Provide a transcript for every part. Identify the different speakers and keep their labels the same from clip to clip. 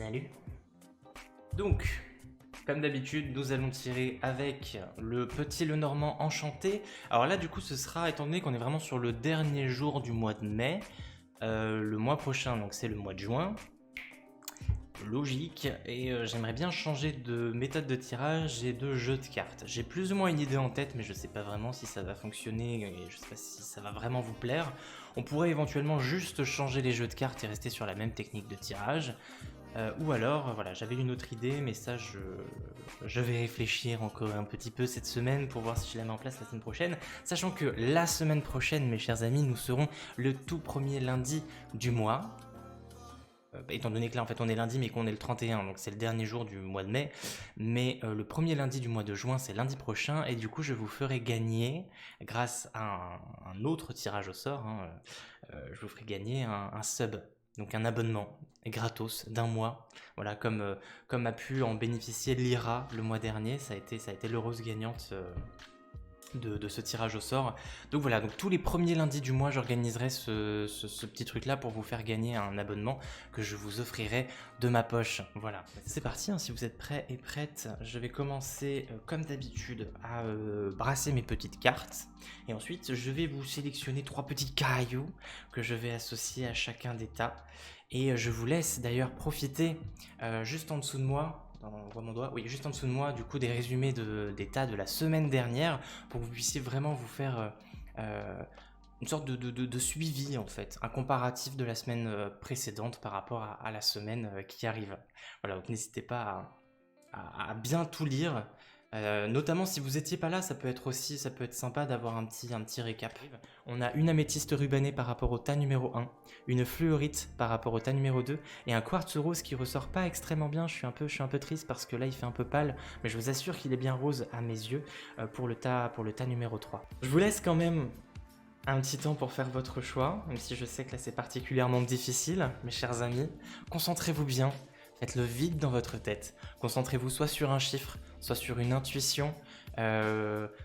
Speaker 1: Salut. Donc, comme d'habitude, nous allons tirer avec le petit Lenormand enchanté. Alors là, du coup, ce sera, étant donné qu'on est vraiment sur le dernier jour du mois de mai, le mois prochain, donc c'est le mois de juin. Logique, et j'aimerais bien changer de méthode de tirage et de jeu de cartes. J'ai plus ou moins une idée en tête, mais je sais pas vraiment si ça va fonctionner et je sais pas si ça va vraiment vous plaire. On pourrait éventuellement juste changer les jeux de cartes et rester sur la même technique de tirage. Ou alors, voilà, j'avais une autre idée, mais ça, je vais réfléchir encore un petit peu cette semaine pour voir si je la mets en place la semaine prochaine. Sachant que la semaine prochaine, mes chers amis, nous serons le tout premier lundi du mois. Étant donné que là, en fait, on est lundi, mais qu'on est le 31, donc c'est le dernier jour du mois de mai. Mais le premier lundi du mois de juin, c'est lundi prochain, et du coup, je vous ferai gagner, grâce à un autre tirage au sort, je vous ferai gagner un sub. Donc un abonnement gratos d'un mois, voilà, comme a pu en bénéficier Lyra le mois dernier, ça a été l'heureuse gagnante de ce tirage au sort. Donc voilà, donc tous les premiers lundis du mois, j'organiserai ce petit truc là pour vous faire gagner un abonnement que je vous offrirai de ma poche. Voilà, c'est parti, hein, si vous êtes prêts et prêtes, je vais commencer comme d'habitude à brasser mes petites cartes. Et ensuite, je vais vous sélectionner 3 petits cailloux que je vais associer à chacun des tas. Et je vous laisse d'ailleurs profiter juste en dessous de moi. On voit mon doigt, oui, juste en dessous de moi, du coup, des résumés des tas de la semaine dernière pour que vous puissiez vraiment vous faire une sorte de suivi, en fait, un comparatif de la semaine précédente par rapport à la semaine qui arrive. Voilà, donc n'hésitez pas à bien tout lire. Notamment si vous n'étiez pas là, ça peut être sympa d'avoir un petit récap. On a une améthyste rubanée par rapport au tas numéro 1, une fluorite par rapport au tas numéro 2, et un quartz rose qui ressort pas extrêmement bien. Je suis un peu triste parce que là il fait un peu pâle, mais je vous assure qu'il est bien rose à mes yeux pour le tas numéro 3. Je vous laisse quand même un petit temps pour faire votre choix, même si je sais que là c'est particulièrement difficile, mes chers amis. Concentrez-vous bien. Faites le vide dans votre tête. Concentrez-vous soit sur un chiffre, soit sur une intuition,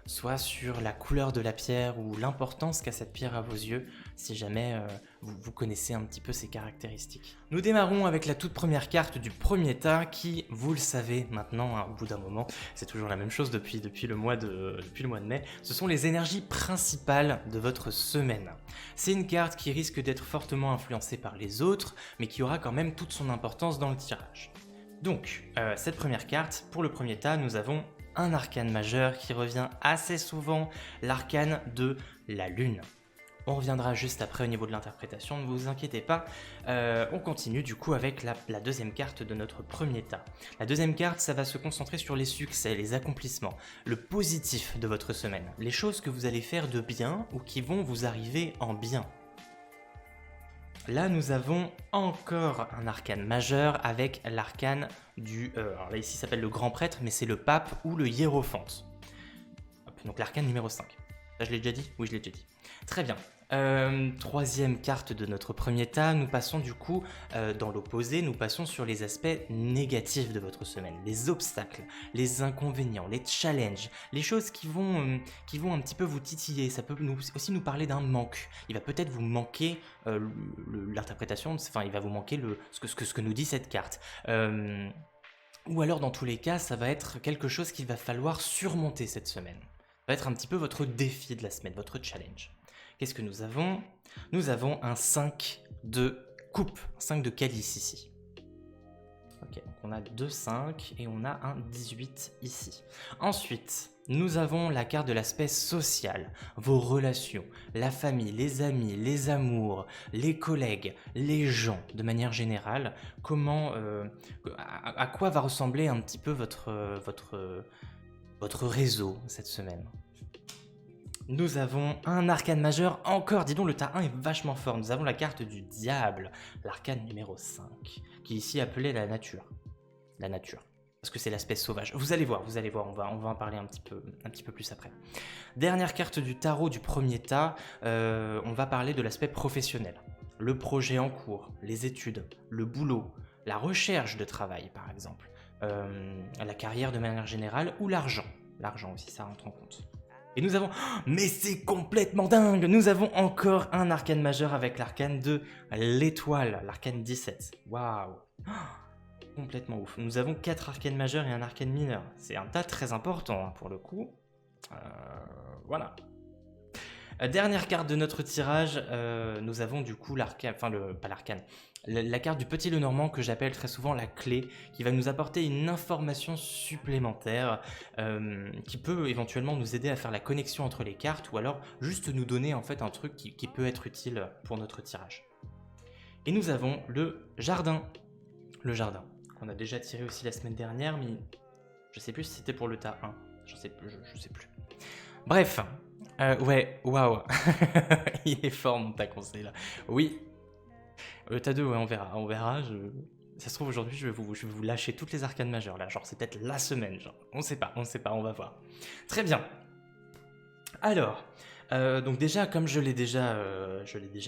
Speaker 1: soit sur la couleur de la pierre ou l'importance qu'a cette pierre à vos yeux, si jamais vous connaissez un petit peu ses caractéristiques. Nous démarrons avec la toute première carte du premier tas qui, vous le savez maintenant, hein, au bout d'un moment, c'est toujours la même chose depuis le mois de mai, ce sont les énergies principales de votre semaine. C'est une carte qui risque d'être fortement influencée par les autres, mais qui aura quand même toute son importance dans le tirage. Donc, cette première carte, pour le premier tas, nous avons un arcane majeur qui revient assez souvent, l'arcane de la lune. On reviendra juste après au niveau de l'interprétation, ne vous inquiétez pas. On continue du coup avec la deuxième carte de notre premier tas. La deuxième carte, ça va se concentrer sur les succès, les accomplissements, le positif de votre semaine, les choses que vous allez faire de bien ou qui vont vous arriver en bien. Là, nous avons encore un arcane majeur avec l'arcane du... alors là, ici, ça s'appelle le grand prêtre, mais c'est le pape ou le hiérophante. Hop, donc l'arcane numéro 5. Ça, je l'ai déjà dit? Oui, je l'ai déjà dit. Très bien. Troisième carte de notre premier tas, nous passons du coup dans l'opposé, nous passons sur les aspects négatifs de votre semaine, les obstacles, les inconvénients, les challenges, les choses qui vont un petit peu vous titiller. Ça peut aussi nous parler d'un manque. Il va peut-être vous manquer l'interprétation, enfin il va vous manquer ce que nous dit cette carte. Ou alors dans tous les cas, ça va être quelque chose qu'il va falloir surmonter cette semaine. Ça va être un petit peu votre défi de la semaine, votre challenge. Qu'est-ce que nous avons? Nous avons un 5 de coupe, un 5 de calice ici. Ok, donc on a 2 5 et on a un 18 ici. Ensuite, nous avons la carte de l'aspect social, vos relations, la famille, les amis, les amours, les collègues, les gens, de manière générale. Comment, à quoi va ressembler un petit peu votre réseau cette semaine? Nous avons un arcane majeur encore, dis donc le tas 1 est vachement fort, nous avons la carte du diable, l'arcane numéro 5, qui est ici appelée la nature. La nature, parce que c'est l'aspect sauvage. Vous allez voir, on va en parler un petit peu plus après. Dernière carte du tarot du premier tas, on va parler de l'aspect professionnel. Le projet en cours, les études, le boulot, la recherche de travail par exemple, la carrière de manière générale ou l'argent. L'argent aussi, ça rentre en compte. Et nous avons... Mais c'est complètement dingue! Nous avons encore un arcane majeur avec l'arcane de l'étoile, l'arcane 17. Waouh! complètement ouf. Nous avons 4 arcanes majeures et un arcane mineur. C'est un tas très important hein, pour le coup. Voilà. Dernière carte de notre tirage, nous avons du coup l'arcane, enfin pas l'arcane, la carte du petit Lenormand que j'appelle très souvent la clé, qui va nous apporter une information supplémentaire qui peut éventuellement nous aider à faire la connexion entre les cartes ou alors juste nous donner en fait un truc qui peut être utile pour notre tirage. Et nous avons le jardin. Le jardin, qu'on a déjà tiré aussi la semaine dernière, mais je sais plus si c'était pour le tas 1. Je sais plus. Bref, ouais, waouh, il est fort mon tas conseil là. Oui, le tas 2, ouais, on verra. Ça se trouve aujourd'hui, je vais vous lâcher toutes les arcanes majeures là, genre c'est peut-être la semaine, genre on sait pas, on va voir. Très bien. Alors, donc déjà, comme je l'ai déjà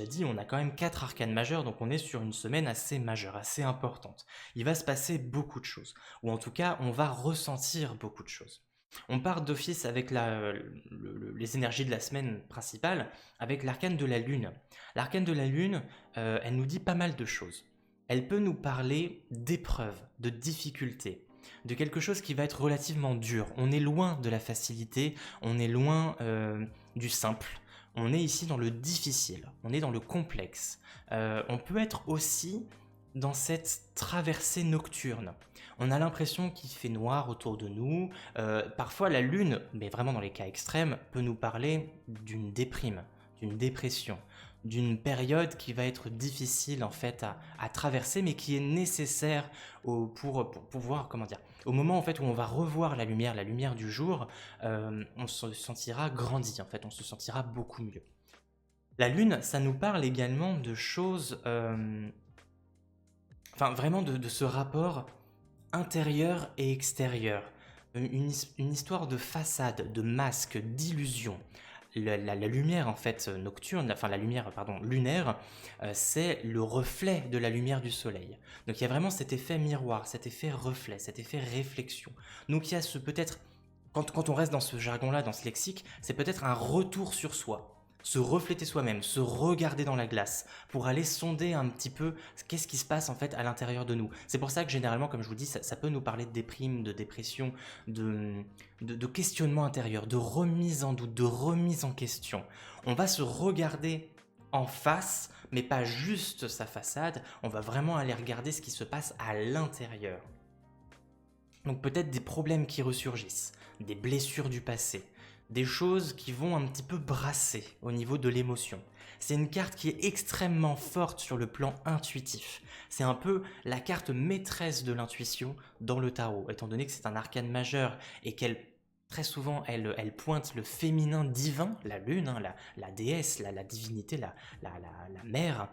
Speaker 1: dit, on a quand même 4 arcanes majeures, donc on est sur une semaine assez majeure, assez importante. Il va se passer beaucoup de choses, ou en tout cas, on va ressentir beaucoup de choses. On part d'office avec les énergies de la semaine principale, avec l'arcane de la lune. L'arcane de la lune, elle nous dit pas mal de choses. Elle peut nous parler d'épreuves, de difficultés, de quelque chose qui va être relativement dur. On est loin de la facilité, on est loin du simple. On est ici dans le difficile, on est dans le complexe. On peut être aussi dans cette traversée nocturne. On a l'impression qu'il fait noir autour de nous. Parfois la lune, mais vraiment dans les cas extrêmes, peut nous parler d'une déprime, d'une dépression, d'une période qui va être difficile en fait à traverser, mais qui est nécessaire pour pouvoir, comment dire, au moment en fait où on va revoir la lumière du jour, on se sentira grandi en fait, on se sentira beaucoup mieux. La lune, ça nous parle également de choses, enfin vraiment de ce rapport intérieur et extérieur, une histoire de façade, de masque, d'illusion. La lumière en fait nocturne, enfin la lumière pardon lunaire, c'est le reflet de la lumière du soleil. Donc il y a vraiment cet effet miroir, cet effet reflet, cet effet réflexion. Donc il y a ce peut-être, quand on reste dans ce jargon-là, dans ce lexique, c'est peut-être un retour sur soi. Se refléter soi-même, se regarder dans la glace, pour aller sonder un petit peu qu'est-ce qui se passe en fait à l'intérieur de nous. C'est pour ça que généralement, comme je vous dis, ça peut nous parler de déprime, de dépression, de questionnement intérieur, de remise en doute, de remise en question. On va se regarder en face, mais pas juste sa façade, on va vraiment aller regarder ce qui se passe à l'intérieur. Donc peut-être des problèmes qui ressurgissent, des blessures du passé, des choses qui vont un petit peu brasser au niveau de l'émotion. C'est une carte qui est extrêmement forte sur le plan intuitif. C'est un peu la carte maîtresse de l'intuition dans le tarot, étant donné que c'est un arcane majeur et qu'elle, très souvent, elle pointe le féminin divin, la lune, hein, la déesse, la divinité, la mère.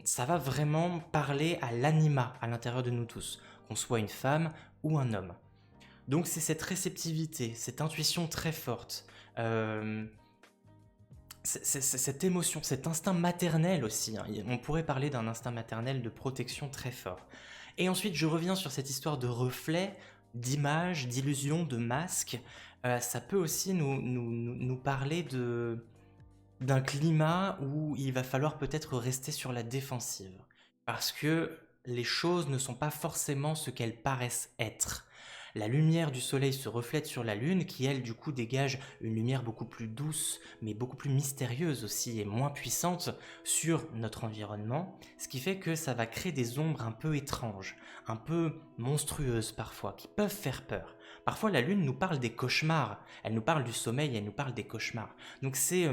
Speaker 1: Ça va vraiment parler à l'anima à l'intérieur de nous tous, qu'on soit une femme ou un homme. Donc c'est cette réceptivité, cette intuition très forte, cette émotion, cet instinct maternel aussi, hein. On pourrait parler d'un instinct maternel de protection très fort. Et ensuite je reviens sur cette histoire de reflet, d'image, d'illusion, de masque. Ça peut aussi nous parler d'un climat où il va falloir peut-être rester sur la défensive. Parce que les choses ne sont pas forcément ce qu'elles paraissent être. La lumière du soleil se reflète sur la lune qui, elle, du coup, dégage une lumière beaucoup plus douce, mais beaucoup plus mystérieuse aussi et moins puissante sur notre environnement, ce qui fait que ça va créer des ombres un peu étranges, un peu monstrueuses parfois, qui peuvent faire peur. Parfois, la lune nous parle des cauchemars, elle nous parle du sommeil, elle nous parle des cauchemars. Donc c'est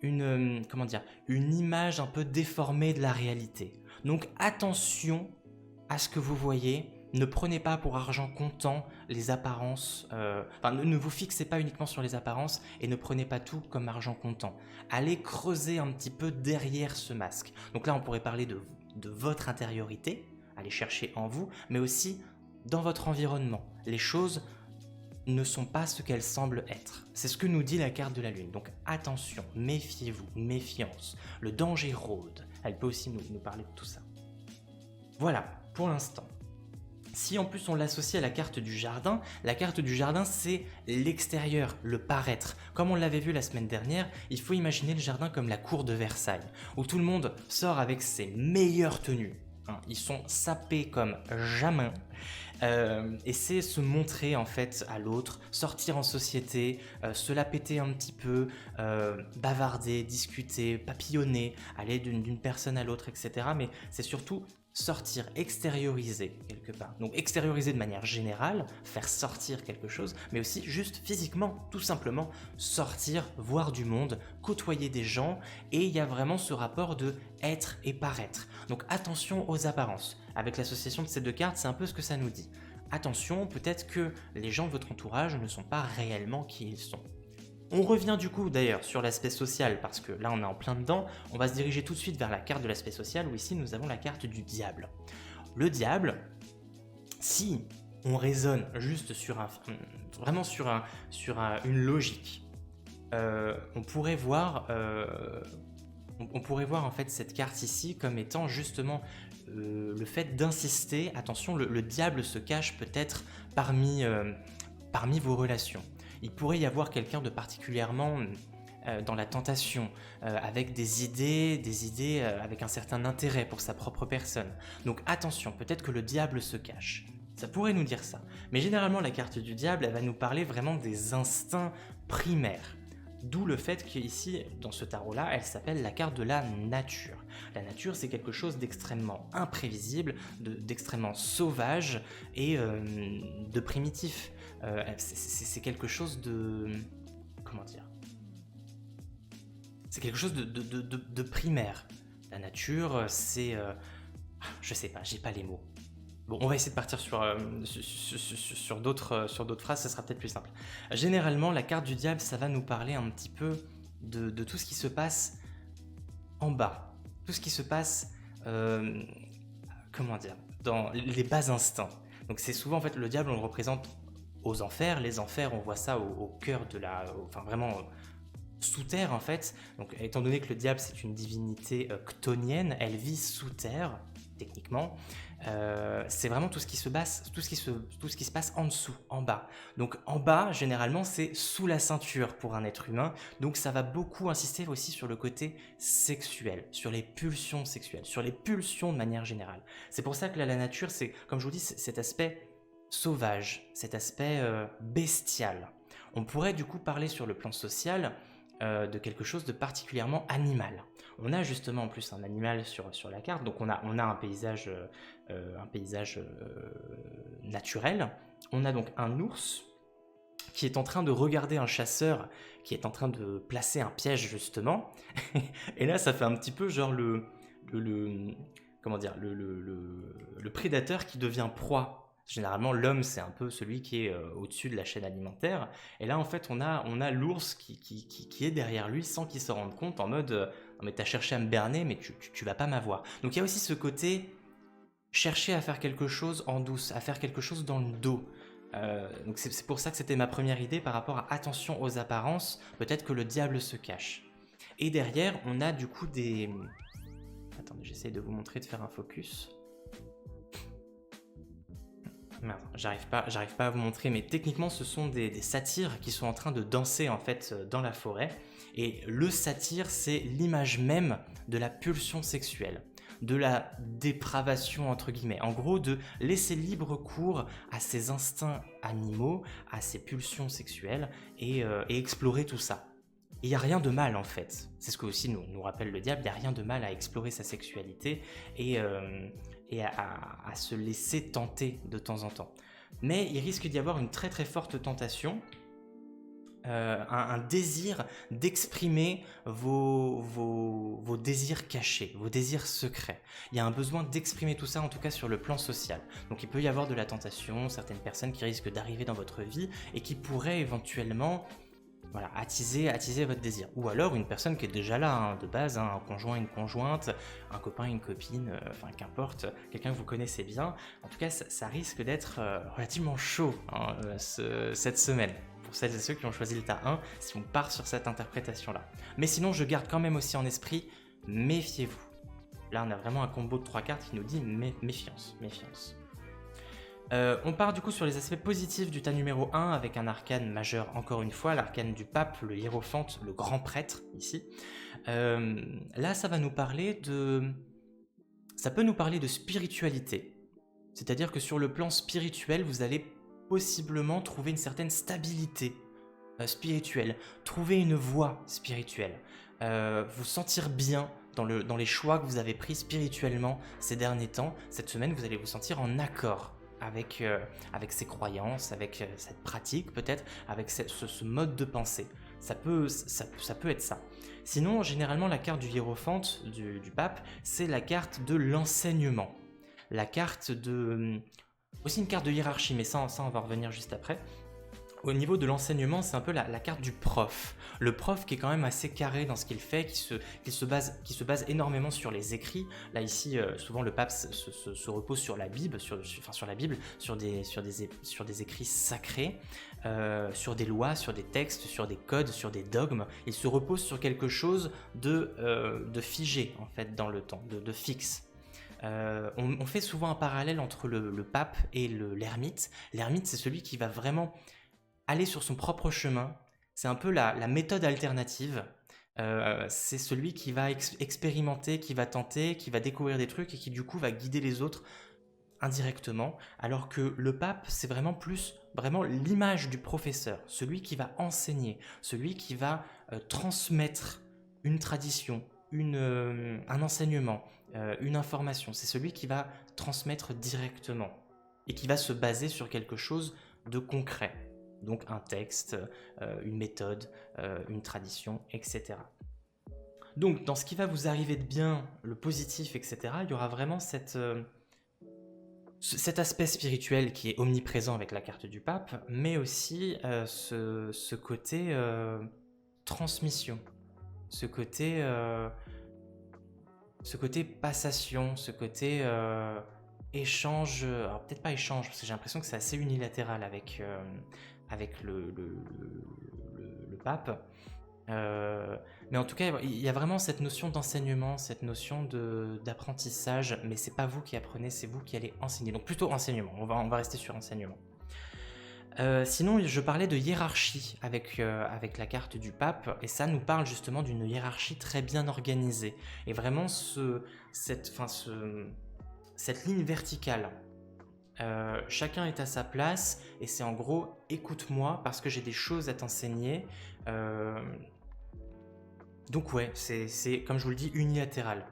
Speaker 1: une image un peu déformée de la réalité. Donc attention à ce que vous voyez. Ne prenez pas pour argent comptant les apparences, ne vous fixez pas uniquement sur les apparences et ne prenez pas tout comme argent comptant. Allez creuser un petit peu derrière ce masque. Donc là, on pourrait parler de votre intériorité, allez chercher en vous, mais aussi dans votre environnement. Les choses ne sont pas ce qu'elles semblent être. C'est ce que nous dit la carte de la lune. Donc attention, méfiez-vous, méfiance. Le danger rôde. Elle peut aussi nous parler de tout ça. Voilà, pour l'instant. Si en plus on l'associe à la carte du jardin c'est l'extérieur, le paraître. Comme on l'avait vu la semaine dernière, il faut imaginer le jardin comme la cour de Versailles, où tout le monde sort avec ses meilleures tenues. hein. Ils sont sapés comme jamais. Et c'est se montrer en fait à l'autre, sortir en société, se la péter un petit peu, bavarder, discuter, papillonner, aller d'une personne à l'autre, etc. Mais c'est surtout sortir, extérioriser quelque part. Donc extérioriser de manière générale, faire sortir quelque chose, mais aussi juste physiquement, tout simplement sortir, voir du monde, côtoyer des gens, et il y a vraiment ce rapport de être et paraître. Donc attention aux apparences. Avec l'association de ces deux cartes, c'est un peu ce que ça nous dit. Attention, peut-être que les gens de votre entourage ne sont pas réellement qui ils sont. On revient du coup d'ailleurs sur l'aspect social, parce que là on est en plein dedans, on va se diriger tout de suite vers la carte de l'aspect social, où ici nous avons la carte du diable. Le diable, si on raisonne juste sur vraiment sur une logique, on pourrait voir en fait cette carte ici comme étant justement le fait d'insister, attention, le diable se cache peut-être parmi vos relations. Il pourrait y avoir quelqu'un de particulièrement dans la tentation, avec des idées avec un certain intérêt pour sa propre personne. Donc attention, peut-être que le diable se cache. Ça pourrait nous dire ça. Mais généralement, la carte du diable, elle va nous parler vraiment des instincts primaires. D'où le fait qu'ici, dans ce tarot-là, elle s'appelle la carte de la nature. La nature, c'est quelque chose d'extrêmement imprévisible, d'extrêmement sauvage et de primitif. C'est quelque chose de... Comment dire ? C'est quelque chose de primaire. La nature, c'est... je sais pas, j'ai pas les mots. Bon, on va essayer de partir sur d'autres phrases, ça sera peut-être plus simple. Généralement, la carte du diable, ça va nous parler un petit peu de tout ce qui se passe en bas. Tout ce qui se passe, comment dire, dans les bas instincts. Donc c'est souvent, en fait, le diable, on le représente aux enfers. Les enfers, on voit ça au cœur de la... Enfin, vraiment... sous terre en fait, donc étant donné que le diable c'est une divinité chtonienne, elle vit sous terre techniquement, c'est vraiment tout ce qui se passe en dessous, en bas. Donc en bas généralement c'est sous la ceinture pour un être humain, donc ça va beaucoup insister aussi sur le côté sexuel, sur les pulsions sexuelles, sur les pulsions de manière générale. C'est pour ça que là, la nature c'est, comme je vous dis, cet aspect sauvage, cet aspect bestial. On pourrait du coup parler sur le plan social de quelque chose de particulièrement animal. On a justement en plus un animal sur la carte, donc on a un paysage naturel. On a donc un ours qui est en train de regarder un chasseur qui est en train de placer un piège justement. Et là ça fait un petit peu genre le prédateur qui devient proie. Généralement, l'homme, c'est un peu celui qui est au-dessus de la chaîne alimentaire. Et là, en fait, on a l'ours qui est derrière lui sans qu'il se rende compte, en mode non, mais t'as cherché à me berner, mais tu vas pas m'avoir. Donc il y a aussi ce côté chercher à faire quelque chose en douce, à faire quelque chose dans le dos. Donc c'est pour ça que c'était ma première idée par rapport à attention aux apparences. Peut-être que le diable se cache. Et derrière, on a du coup des... Attendez, j'essaie de vous montrer, de faire un focus. Merde, j'arrive pas à vous montrer, mais techniquement ce sont des satyres qui sont en train de danser en fait dans la forêt. Et le satyre, c'est l'image même de la pulsion sexuelle, de la dépravation entre guillemets. En gros, de laisser libre cours à ses instincts animaux, à ses pulsions sexuelles et explorer tout ça. Il n'y a rien de mal en fait, c'est ce que aussi nous rappelle le diable, il n'y a rien de mal à explorer sa sexualité et à se laisser tenter de temps en temps. Mais il risque d'y avoir une très très forte tentation, un désir d'exprimer vos désirs cachés, vos désirs secrets. Il y a un besoin d'exprimer tout ça, en tout cas sur le plan social. Donc il peut y avoir de la tentation, certaines personnes qui risquent d'arriver dans votre vie et qui pourraient éventuellement... Voilà, attiser votre désir. Ou alors une personne qui est déjà là, hein, de base, hein, un conjoint, une conjointe, un copain, une copine, enfin qu'importe, quelqu'un que vous connaissez bien. En tout cas, ça risque d'être relativement chaud hein, cette semaine. Pour celles et ceux qui ont choisi le tas 1, si on part sur cette interprétation-là. Mais sinon, je garde quand même aussi en esprit, méfiez-vous. Là, on a vraiment un combo de 3 cartes qui nous dit méfiance, méfiance. On part du coup sur les aspects positifs du tas numéro 1 avec un arcane majeur, encore une fois, l'arcane du pape, le hiérophante, le grand prêtre ici. Là, ça va nous parler Ça peut nous parler de spiritualité, c'est-à-dire que sur le plan spirituel, vous allez possiblement trouver une certaine stabilité spirituelle, trouver une voie spirituelle, vous sentir bien dans les choix que vous avez pris spirituellement ces derniers temps. Cette semaine, vous allez vous sentir en accord avec ces croyances, avec cette pratique peut-être, avec ce mode de pensée. Ça peut être ça. Sinon, généralement, la carte du hiérophante, du pape, c'est la carte de l'enseignement. La carte de... Aussi une carte de hiérarchie, mais ça on va revenir juste après. Au niveau de l'enseignement, c'est un peu la carte du prof. Le prof qui est quand même assez carré dans ce qu'il fait, qui se base énormément sur les écrits. Là ici, souvent le pape se repose sur la Bible, sur la Bible, sur des écrits sacrés, sur des lois, sur des textes, sur des codes, sur des dogmes. Il se repose sur quelque chose de figé en fait dans le temps, de fixe. On fait souvent un parallèle entre le pape et l'ermite. L'ermite, c'est celui qui va vraiment aller sur son propre chemin. C'est un peu la méthode alternative. C'est celui qui va expérimenter, qui va tenter, qui va découvrir des trucs et qui du coup va guider les autres indirectement. Alors que le pape, c'est vraiment l'image du professeur, celui qui va enseigner, celui qui va transmettre une tradition, un enseignement, une information. C'est celui qui va transmettre directement et qui va se baser sur quelque chose de concret. Donc un texte, une méthode, une tradition, etc. Donc dans ce qui va vous arriver de bien, le positif, etc., il y aura vraiment cet aspect spirituel qui est omniprésent avec la carte du pape, mais aussi ce côté transmission, ce côté passation, ce côté échange, alors peut-être pas échange, parce que j'ai l'impression que c'est assez unilatéral avec le pape. Mais en tout cas, il y a vraiment cette notion d'enseignement, cette notion d'apprentissage, mais c'est pas vous qui apprenez, c'est vous qui allez enseigner. Donc plutôt enseignement, on va rester sur enseignement. Sinon, je parlais de hiérarchie avec la carte du pape, et ça nous parle justement d'une hiérarchie très bien organisée. Et vraiment cette ligne verticale. Chacun est à sa place et c'est en gros écoute-moi parce que j'ai des choses à t'enseigner. Donc ouais, c'est comme je vous le dis unilatéral.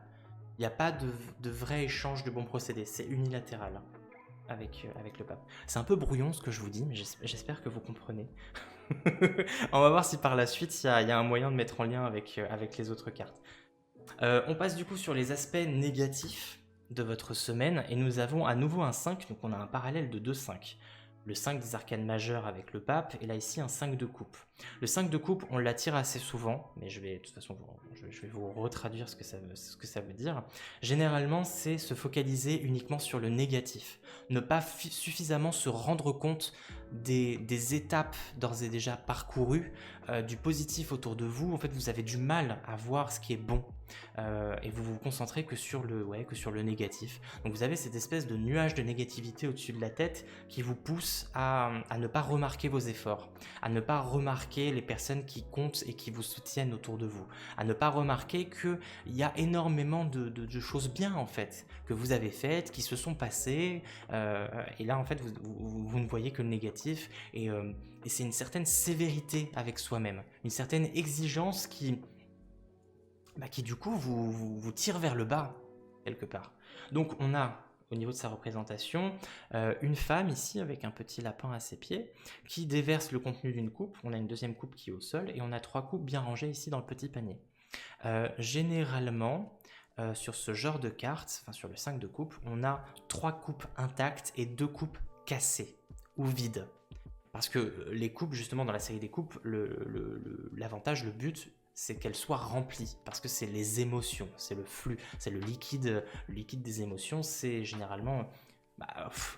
Speaker 1: Il n'y a pas de vrai échange de bons procédés, c'est unilatéral avec le pape. C'est un peu brouillon ce que je vous dis, mais j'espère que vous comprenez. On va voir si par la suite il y a un moyen de mettre en lien avec les autres cartes. On passe du coup sur les aspects négatifs de votre semaine et nous avons à nouveau un 5, donc on a un parallèle de 2-5. Le 5 des arcanes majeures avec le pape et là ici un 5 de coupe. Le 5 de coupe on l'attire assez souvent, mais de toute façon je vais vous retraduire ce que ça veut dire. Généralement c'est se focaliser uniquement sur le négatif, ne pas suffisamment se rendre compte des étapes d'ores et déjà parcourues, du positif autour de vous. En fait vous avez du mal à voir ce qui est bon. Et vous vous concentrez que sur le négatif. Donc vous avez cette espèce de nuage de négativité au-dessus de la tête qui vous pousse à ne pas remarquer vos efforts, à ne pas remarquer les personnes qui comptent et qui vous soutiennent autour de vous, à ne pas remarquer qu'il y a énormément de choses bien en fait que vous avez faites, qui se sont passées, et là en fait vous ne voyez que le négatif et c'est une certaine sévérité avec soi-même, une certaine exigence qui du coup vous tire vers le bas, quelque part. Donc on a, au niveau de sa représentation, une femme ici avec un petit lapin à ses pieds, qui déverse le contenu d'une coupe. On a une deuxième coupe qui est au sol, et on a 3 coupes bien rangées ici dans le petit panier. Généralement, sur ce genre de carte, enfin sur le 5 de coupe, on a 3 coupes intactes et 2 coupes cassées, ou vides. Parce que les coupes, justement dans la série des coupes, l'avantage, le but, c'est qu'elles soient remplies, parce que c'est les émotions, c'est le flux, c'est le liquide des émotions, c'est généralement,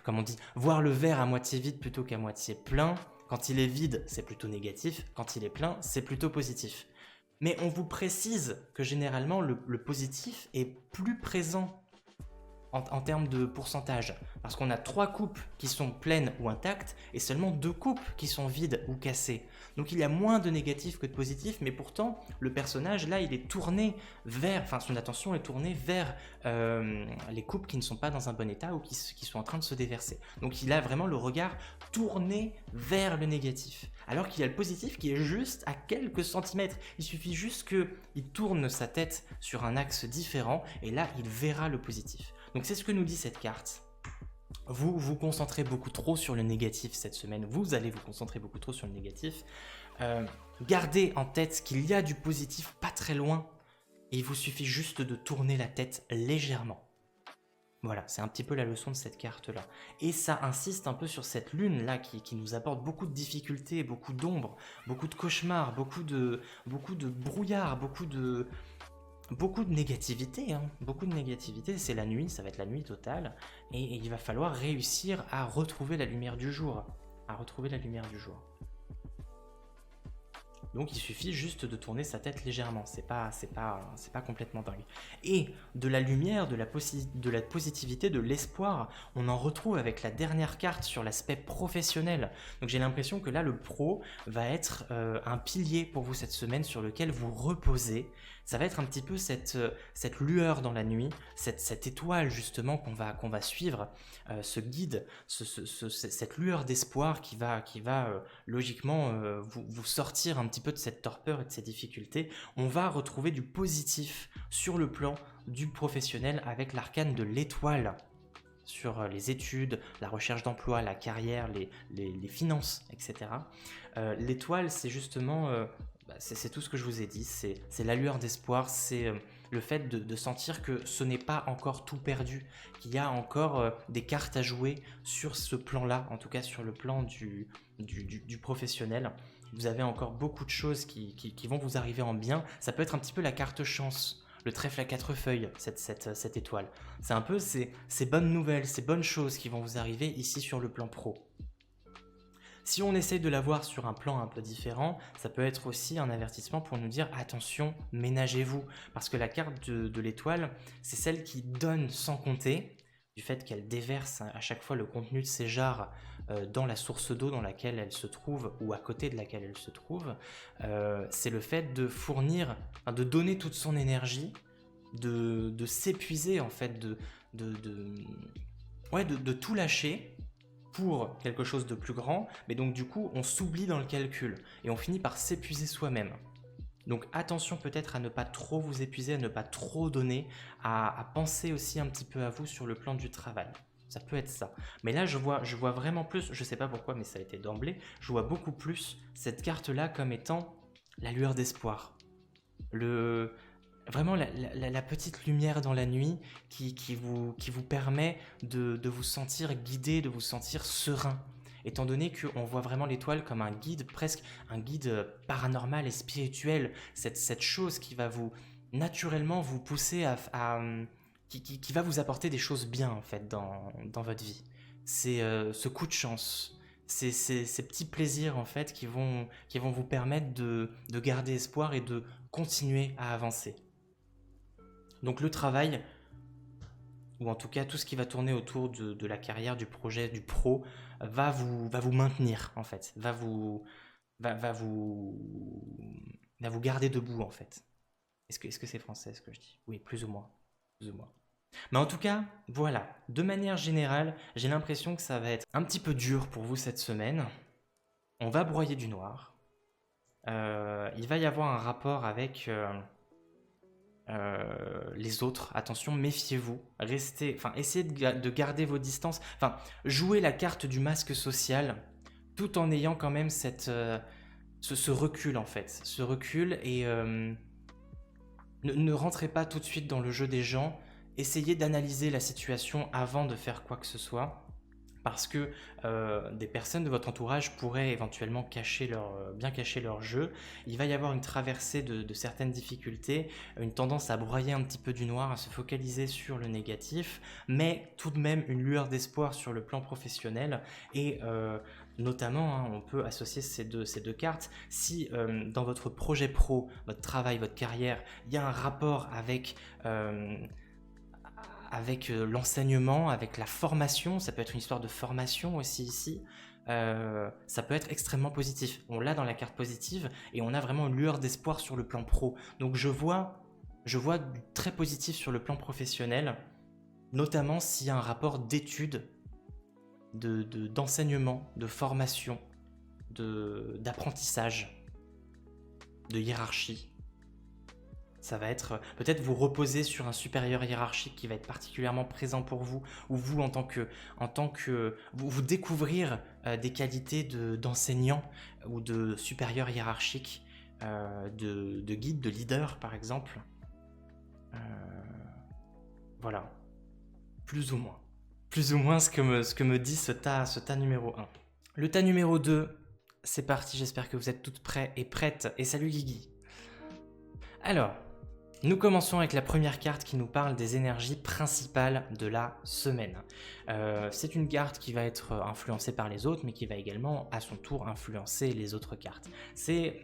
Speaker 1: comme on dit, voir le verre à moitié vide plutôt qu'à moitié plein. Quand il est vide, c'est plutôt négatif, quand il est plein, c'est plutôt positif. Mais on vous précise que généralement, le positif est plus présent en termes de pourcentage. Parce qu'on a 3 coupes qui sont pleines ou intactes et seulement 2 coupes qui sont vides ou cassées. Donc il y a moins de négatifs que de positifs, mais pourtant le personnage là il est tourné vers, enfin son attention est tournée vers les coupes qui ne sont pas dans un bon état ou qui sont en train de se déverser. Donc il a vraiment le regard tourné vers le négatif. Alors qu'il y a le positif qui est juste à quelques centimètres. Il suffit juste qu'il tourne sa tête sur un axe différent et là il verra le positif. Donc c'est ce que nous dit cette carte. Vous vous concentrez beaucoup trop sur le négatif cette semaine, vous allez vous concentrer beaucoup trop sur le négatif. Gardez en tête qu'il y a du positif pas très loin et il vous suffit juste de tourner la tête légèrement. Voilà, c'est un petit peu la leçon de cette carte-là. Et ça insiste un peu sur cette lune-là qui nous apporte beaucoup de difficultés, beaucoup d'ombre, beaucoup de cauchemars, beaucoup de brouillard, beaucoup de négativité, hein. Beaucoup de négativité, c'est la nuit, ça va être la nuit totale, et il va falloir réussir à retrouver la lumière du jour, Donc il suffit juste de tourner sa tête légèrement, c'est pas complètement dingue. Et de la lumière, de la positivité, de l'espoir, on en retrouve avec la dernière carte sur l'aspect professionnel. Donc j'ai l'impression que là le pro va être un pilier pour vous cette semaine sur lequel vous reposez. Ça va être un petit peu cette lueur dans la nuit, cette étoile justement qu'on va suivre, ce guide, cette lueur d'espoir qui va logiquement vous sortir un petit peu de cette torpeur et de ces difficultés. On va retrouver du positif sur le plan du professionnel avec l'arcane de l'étoile sur les études, la recherche d'emploi, la carrière, les finances, etc. L'étoile, c'est justement... c'est tout ce que je vous ai dit, c'est la lueur d'espoir, c'est le fait de sentir que ce n'est pas encore tout perdu, qu'il y a encore des cartes à jouer sur ce plan-là, en tout cas sur le plan du professionnel. Vous avez encore beaucoup de choses qui vont vous arriver en bien. Ça peut être un petit peu la carte chance, le trèfle à 4 feuilles, cette étoile. C'est un peu ces bonnes nouvelles, ces bonnes choses qui vont vous arriver ici sur le plan pro. Si on essaie de la voir sur un plan un peu différent, ça peut être aussi un avertissement pour nous dire attention, ménagez-vous. Parce que la carte de l'étoile, c'est celle qui donne sans compter, du fait qu'elle déverse à chaque fois le contenu de ses jarres dans la source d'eau dans laquelle elle se trouve ou à côté de laquelle elle se trouve. C'est le fait de fournir, de donner toute son énergie, de s'épuiser en fait, de tout lâcher pour quelque chose de plus grand, mais donc du coup on s'oublie dans le calcul et on finit par s'épuiser soi-même. Donc attention peut-être à ne pas trop vous épuiser, à ne pas trop donner, à penser aussi un petit peu à vous sur le plan du travail. Ça peut être ça. Mais là je vois vraiment plus, je sais pas pourquoi mais ça a été d'emblée, je vois beaucoup plus cette carte-là comme étant la lueur d'espoir. Vraiment la petite lumière dans la nuit qui vous permet de vous sentir guidé, de vous sentir serein. Étant donné qu'on voit vraiment l'étoile comme un guide, presque un guide paranormal et spirituel, cette chose qui va vous naturellement vous pousser qui va vous apporter des choses bien en fait dans votre vie. C'est ce coup de chance, ces petits plaisirs en fait qui vont vous permettre de garder espoir et de continuer à avancer. Donc le travail, ou en tout cas tout ce qui va tourner autour de la carrière, du projet, du pro, va vous maintenir en fait, va vous garder debout en fait. Est-ce que c'est français ce que je dis? Oui, plus ou moins. Mais en tout cas, voilà, de manière générale, j'ai l'impression que ça va être un petit peu dur pour vous cette semaine. On va broyer du noir. Il va y avoir un rapport avec... les autres, attention, méfiez-vous, essayez de garder vos distances, jouez la carte du masque social, tout en ayant quand même ce recul en fait, ce recul et ne rentrez pas tout de suite dans le jeu des gens, essayez d'analyser la situation avant de faire quoi que ce soit. Parce que des personnes de votre entourage pourraient éventuellement bien cacher leur jeu. Il va y avoir une traversée de certaines difficultés, une tendance à broyer un petit peu du noir, à se focaliser sur le négatif, mais tout de même une lueur d'espoir sur le plan professionnel. Et notamment, hein, on peut associer ces deux cartes. Si dans votre projet pro, votre travail, votre carrière, il y a un rapport avec avec l'enseignement, avec la formation, ça peut être une histoire de formation aussi ici, ça peut être extrêmement positif. On l'a dans la carte positive et on a vraiment une lueur d'espoir sur le plan pro. Donc je vois du très positif sur le plan professionnel, notamment s'il y a un rapport d'études, d'enseignement, de formation, d'apprentissage, de hiérarchie. Ça va être peut-être vous reposer sur un supérieur hiérarchique qui va être particulièrement présent pour vous, ou vous en tant que vous découvrir des qualités d'enseignant ou de supérieur hiérarchique, de guide, de leader par exemple. Voilà, plus ou moins ce que me dit ce tas numéro 1. Le tas numéro 2, c'est parti, j'espère que vous êtes toutes prêts et prêtes, et salut Guigui. Alors, nous commençons avec la première carte qui nous parle des énergies principales de la semaine. C'est une carte qui va être influencée par les autres, mais qui va également à son tour influencer les autres cartes. C'est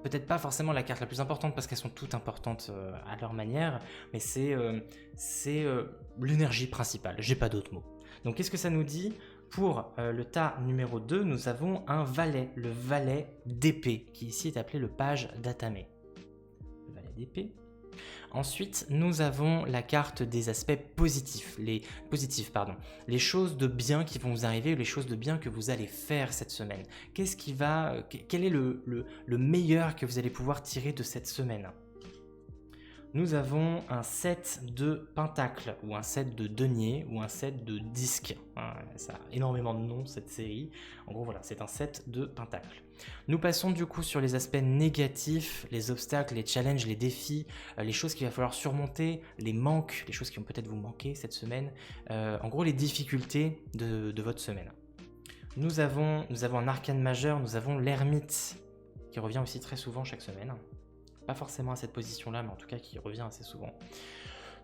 Speaker 1: peut-être pas forcément la carte la plus importante parce qu'elles sont toutes importantes à leur manière, mais c'est l'énergie principale, j'ai pas d'autres mots. Donc qu'est-ce que ça nous dit ? Pour le tas numéro 2, nous avons un valet, le valet d'épée, qui ici est appelé le page d'Atame. Le valet d'épée. Ensuite, nous avons la carte des aspects positifs, les choses de bien qui vont vous arriver, ou les choses de bien que vous allez faire cette semaine. Quel est le meilleur que vous allez pouvoir tirer de cette semaine ? Nous avons un set de pentacles, ou un set de deniers, ou un set de disques. Ça a énormément de noms, cette série. En gros, voilà, c'est un set de pentacles. Nous passons du coup sur les aspects négatifs, les obstacles, les challenges, les défis, les choses qu'il va falloir surmonter, les manques, les choses qui vont peut-être vous manquer cette semaine. En gros, les difficultés de votre semaine. Nous avons un arcane majeur, nous avons l'ermite, qui revient aussi très souvent chaque semaine. Pas forcément à cette position-là, mais en tout cas qui revient assez souvent.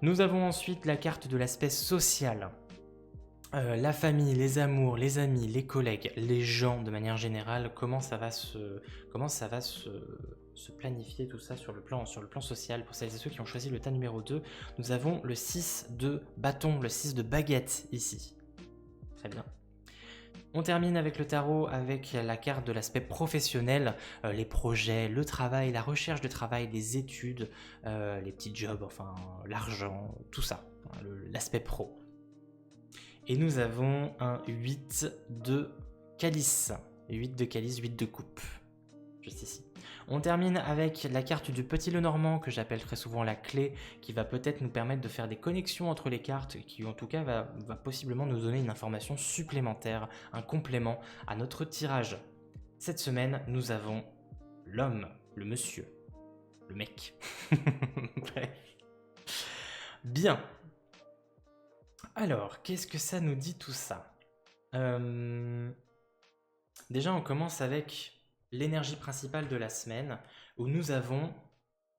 Speaker 1: Nous avons ensuite la carte de l'aspect social. La famille, les amours, les amis, les collègues, les gens de manière générale, comment ça va se planifier tout ça sur le plan social. Pour celles et ceux qui ont choisi le tas numéro 2, nous avons le 6 de bâton, le 6 de baguette ici. Très bien. On termine avec le tarot, avec la carte de l'aspect professionnel, les projets, le travail, la recherche de travail, les études, les petits jobs, enfin l'argent, tout ça, l'aspect pro. Et nous avons un 8 de calice, 8 de calice, 8 de coupe, juste ici. On termine avec la carte du petit Lenormand, que j'appelle très souvent la clé, qui va peut-être nous permettre de faire des connexions entre les cartes, qui en tout cas va possiblement nous donner une information supplémentaire, un complément à notre tirage. Cette semaine, nous avons l'homme, le monsieur, le mec. Bref. Bien. Alors, qu'est-ce que ça nous dit tout ça ? Déjà, on commence avec l'énergie principale de la semaine, où nous avons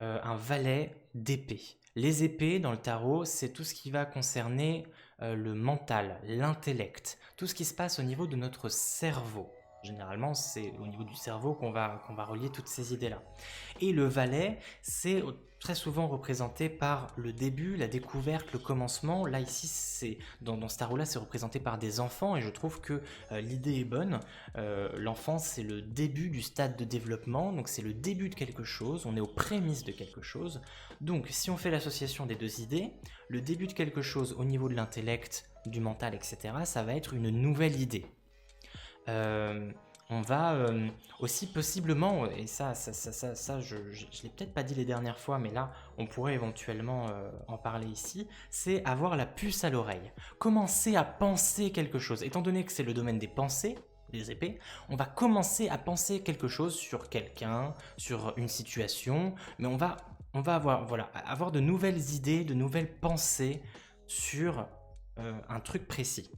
Speaker 1: un valet d'épée. Les épées, dans le tarot, c'est tout ce qui va concerner le mental, l'intellect, tout ce qui se passe au niveau de notre cerveau. Généralement, c'est au niveau du cerveau qu'on va relier toutes ces idées-là. Et le valet, c'est très souvent représenté par le début, la découverte, le commencement. Là, ici, dans ce tarot-là, c'est représenté par des enfants, et je trouve que l'idée est bonne. L'enfant, c'est le début du stade de développement, donc c'est le début de quelque chose, on est aux prémices de quelque chose. Donc, si on fait l'association des deux idées, le début de quelque chose au niveau de l'intellect, du mental, etc., ça va être une nouvelle idée. On va aussi possiblement, et ça je l'ai peut-être pas dit les dernières fois, mais là on pourrait éventuellement en parler ici, c'est avoir la puce à l'oreille. Commencer à penser quelque chose. Étant donné que c'est le domaine des pensées, des épées, on va commencer à penser quelque chose sur quelqu'un, sur une situation, mais on va avoir de nouvelles idées, de nouvelles pensées sur un truc précis.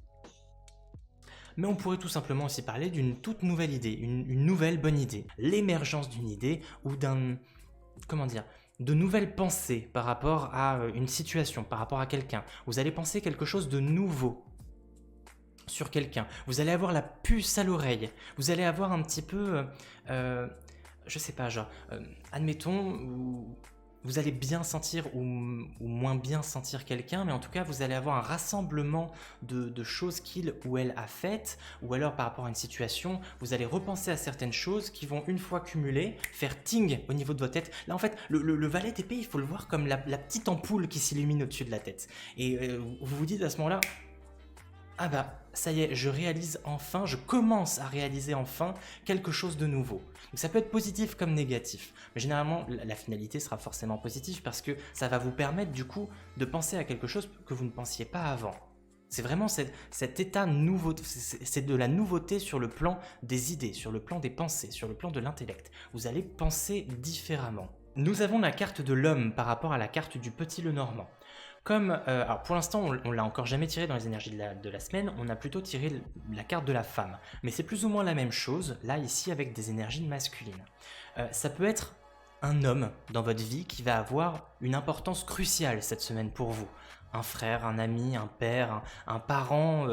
Speaker 1: Mais on pourrait tout simplement aussi parler d'une toute nouvelle idée, une nouvelle bonne idée. L'émergence d'une idée ou de nouvelles pensées par rapport à une situation, par rapport à quelqu'un. Vous allez penser quelque chose de nouveau sur quelqu'un. Vous allez avoir la puce à l'oreille. Vous allez avoir un petit peu, je sais pas, genre, admettons, vous allez bien sentir ou moins bien sentir quelqu'un, mais en tout cas, vous allez avoir un rassemblement de choses qu'il ou elle a faites, ou alors par rapport à une situation, vous allez repenser à certaines choses qui vont, une fois cumulées, faire ting au niveau de votre tête. Là, en fait, le valet d'épée, il faut le voir comme la petite ampoule qui s'illumine au-dessus de la tête. Et vous vous dites à ce moment-là, ah bah, ça y est, je réalise enfin, je commence à réaliser enfin quelque chose de nouveau. Donc ça peut être positif comme négatif. Mais généralement, la finalité sera forcément positive parce que ça va vous permettre du coup de penser à quelque chose que vous ne pensiez pas avant. C'est vraiment cet état nouveau, c'est de la nouveauté sur le plan des idées, sur le plan des pensées, sur le plan de l'intellect. Vous allez penser différemment. Nous avons la carte de l'homme par rapport à la carte du petit Lenormand. Alors pour l'instant, on l'a encore jamais tiré dans les énergies de la semaine, on a plutôt tiré la carte de la femme. Mais c'est plus ou moins la même chose, là ici avec des énergies masculines. Ça peut être un homme dans votre vie qui va avoir une importance cruciale cette semaine pour vous. Un frère, un ami, un père, un parent,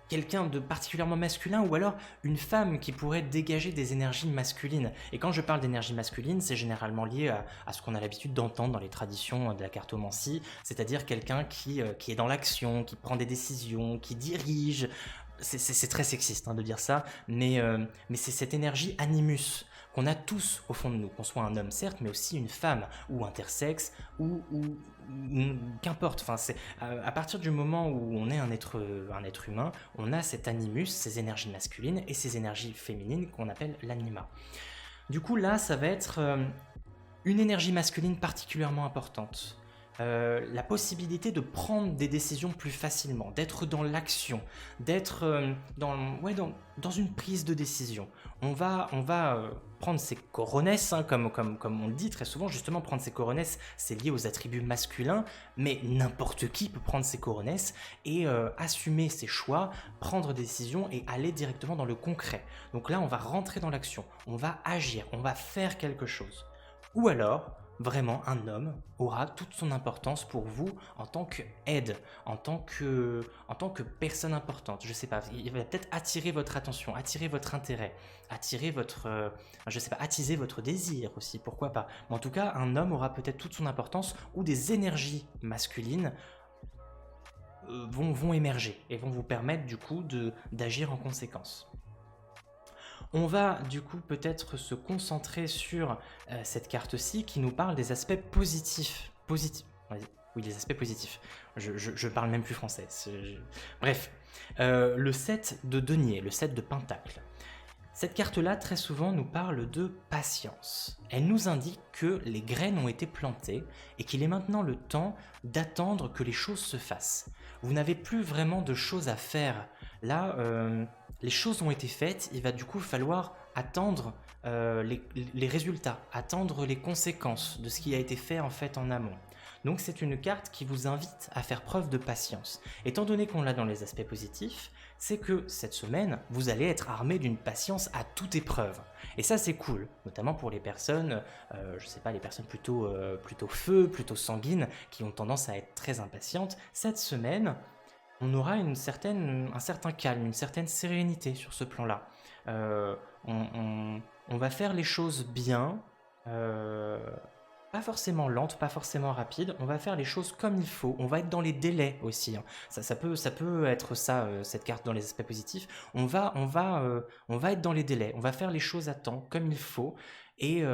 Speaker 1: quelqu'un de particulièrement masculin, ou alors une femme qui pourrait dégager des énergies masculines. Et quand je parle d'énergie masculine, c'est généralement lié à ce qu'on a l'habitude d'entendre dans les traditions de la cartomancie, c'est-à-dire quelqu'un qui est dans l'action, qui prend des décisions, qui dirige. C'est très sexiste de dire ça, mais c'est cette énergie animus qu'on a tous au fond de nous, qu'on soit un homme certes, mais aussi une femme, ou intersexe, ou qu'importe. Enfin, c'est à partir du moment où on est un être humain, on a cet animus, ces énergies masculines et ces énergies féminines qu'on appelle l'anima. Du coup, là, ça va être une énergie masculine particulièrement importante. La possibilité de prendre des décisions plus facilement, d'être dans l'action, d'être dans une prise de décision. On va prendre ses coronesses, comme on le dit très souvent, justement prendre ses coronesses, c'est lié aux attributs masculins, mais n'importe qui peut prendre ses coronesses et assumer ses choix, prendre des décisions et aller directement dans le concret. Donc là, on va rentrer dans l'action, on va agir, on va faire quelque chose. Ou alors, vraiment, un homme aura toute son importance pour vous en tant qu'aide, en tant que personne importante. Je sais pas, il va peut-être attirer votre attention, attirer votre intérêt, attirer votre, attiser votre désir aussi, pourquoi pas. Mais en tout cas, un homme aura peut-être toute son importance ou des énergies masculines vont émerger et vont vous permettre du coup d'agir en conséquence. On va du coup peut-être se concentrer sur cette carte-ci qui nous parle des aspects positifs. Oui, des aspects positifs. Je parle même plus français. Bref, le 7 de denier, le 7 de pentacle. Cette carte-là, très souvent, nous parle de patience. Elle nous indique que les graines ont été plantées et qu'il est maintenant le temps d'attendre que les choses se fassent. Vous n'avez plus vraiment de choses à faire. Là, les choses ont été faites, il va du coup falloir attendre les résultats, attendre les conséquences de ce qui a été fait en fait en amont. Donc c'est une carte qui vous invite à faire preuve de patience. Étant donné qu'on l'a dans les aspects positifs, c'est que cette semaine, vous allez être armé d'une patience à toute épreuve. Et ça c'est cool, notamment pour les personnes, les personnes plutôt feu, plutôt sanguines, qui ont tendance à être très impatientes. Cette semaine, on aura un certain calme, une certaine sérénité sur ce plan-là. On va faire les choses bien, pas forcément lente, pas forcément rapide, on va faire les choses comme il faut, on va être dans les délais aussi. Ça peut être ça, cette carte dans les aspects positifs. On va être dans les délais, on va faire les choses à temps, comme il faut, et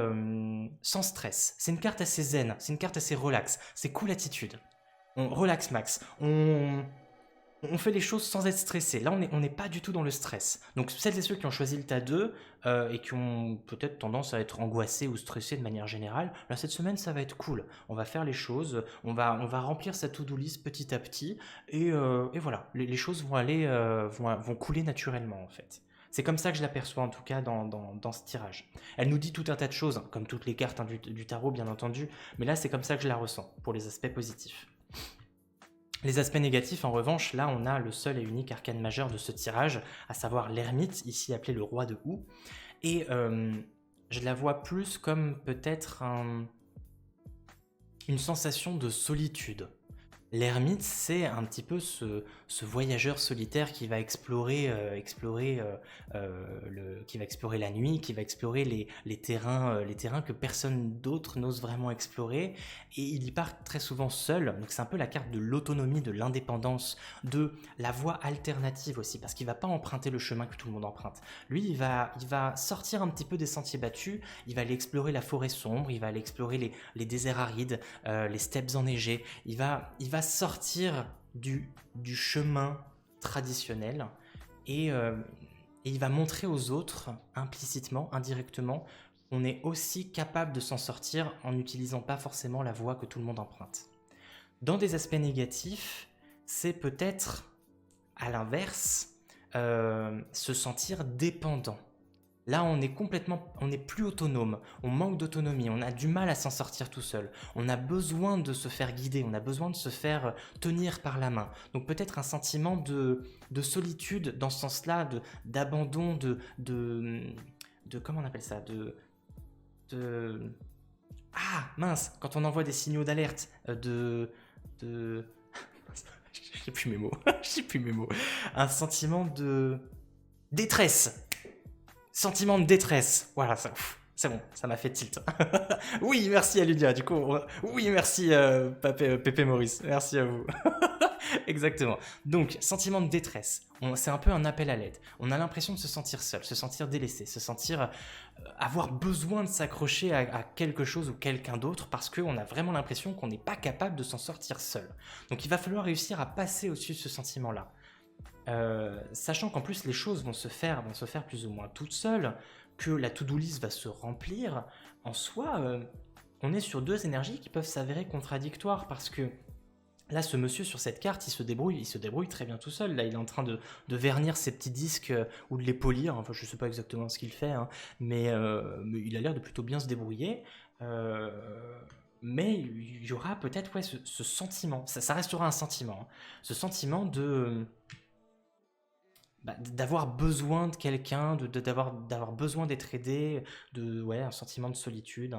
Speaker 1: sans stress. C'est une carte assez zen, c'est une carte assez relax, c'est cool attitude. On relax max, on fait les choses sans être stressé. Là, on n'est pas du tout dans le stress. Donc, celles et ceux qui ont choisi le tas 2 et qui ont peut-être tendance à être angoissés ou stressés de manière générale, là, cette semaine, ça va être cool. On va faire les choses, on va remplir sa to-do list petit à petit, et voilà, les choses vont couler naturellement, en fait. C'est comme ça que je l'aperçois, en tout cas, dans ce tirage. Elle nous dit tout un tas de choses, comme toutes les cartes du tarot, bien entendu, mais là, c'est comme ça que je la ressens, pour les aspects positifs. Les aspects négatifs, en revanche, là on a le seul et unique arcane majeur de ce tirage, à savoir l'ermite, ici appelé le roi de houx, et je la vois plus comme peut-être une sensation de solitude. L'ermite, c'est un petit peu ce voyageur solitaire qui va qui va explorer la nuit, qui va explorer les terrains que personne d'autre n'ose vraiment explorer, et il y part très souvent seul. Donc c'est un peu la carte de l'autonomie, de l'indépendance, de la voie alternative aussi, parce qu'il va pas emprunter le chemin que tout le monde emprunte. Lui, il va sortir un petit peu des sentiers battus, il va aller explorer la forêt sombre, il va aller explorer les déserts arides, les steppes enneigées. Il va sortir du chemin traditionnel et, euh, et il va montrer aux autres, implicitement, indirectement, qu'on est aussi capable de s'en sortir en n'utilisant pas forcément la voie que tout le monde emprunte. Dans des aspects négatifs, c'est peut-être, à l'inverse, se sentir dépendant. Là, on n'est plus autonome, on manque d'autonomie, on a du mal à s'en sortir tout seul. On a besoin de se faire guider, on a besoin de se faire tenir par la main. Donc peut-être un sentiment de solitude dans ce sens-là, d'abandon, comment on appelle ça, de ah mince, quand on envoie des signaux d'alerte, de je sais plus mes mots, je sais plus mes mots. Un sentiment de détresse. Sentiment de détresse. Voilà, c'est bon, ça m'a fait tilt. Oui, merci Aludia. Du coup, oui, merci Pépé Maurice. Merci à vous. Exactement. Donc, sentiment de détresse. C'est un peu un appel à l'aide. On a l'impression de se sentir seul, se sentir délaissé, se sentir avoir besoin de s'accrocher à quelque chose ou quelqu'un d'autre parce qu'on a vraiment l'impression qu'on n'est pas capable de s'en sortir seul. Donc, il va falloir réussir à passer au-dessus de ce sentiment-là. Sachant qu'en plus les choses vont se faire plus ou moins toutes seules, que la to-do list va se remplir, en soi, on est sur deux énergies qui peuvent s'avérer contradictoires parce que là, ce monsieur sur cette carte, il se débrouille très bien tout seul. Là, il est en train de vernir ses petits disques ou de les polir. Enfin, je sais pas exactement ce qu'il fait, hein, mais il a l'air de plutôt bien se débrouiller. Mais il y aura peut-être ce sentiment, ça restera un sentiment, hein, ce sentiment d'avoir besoin de quelqu'un, d'avoir besoin d'être aidé, un sentiment de solitude,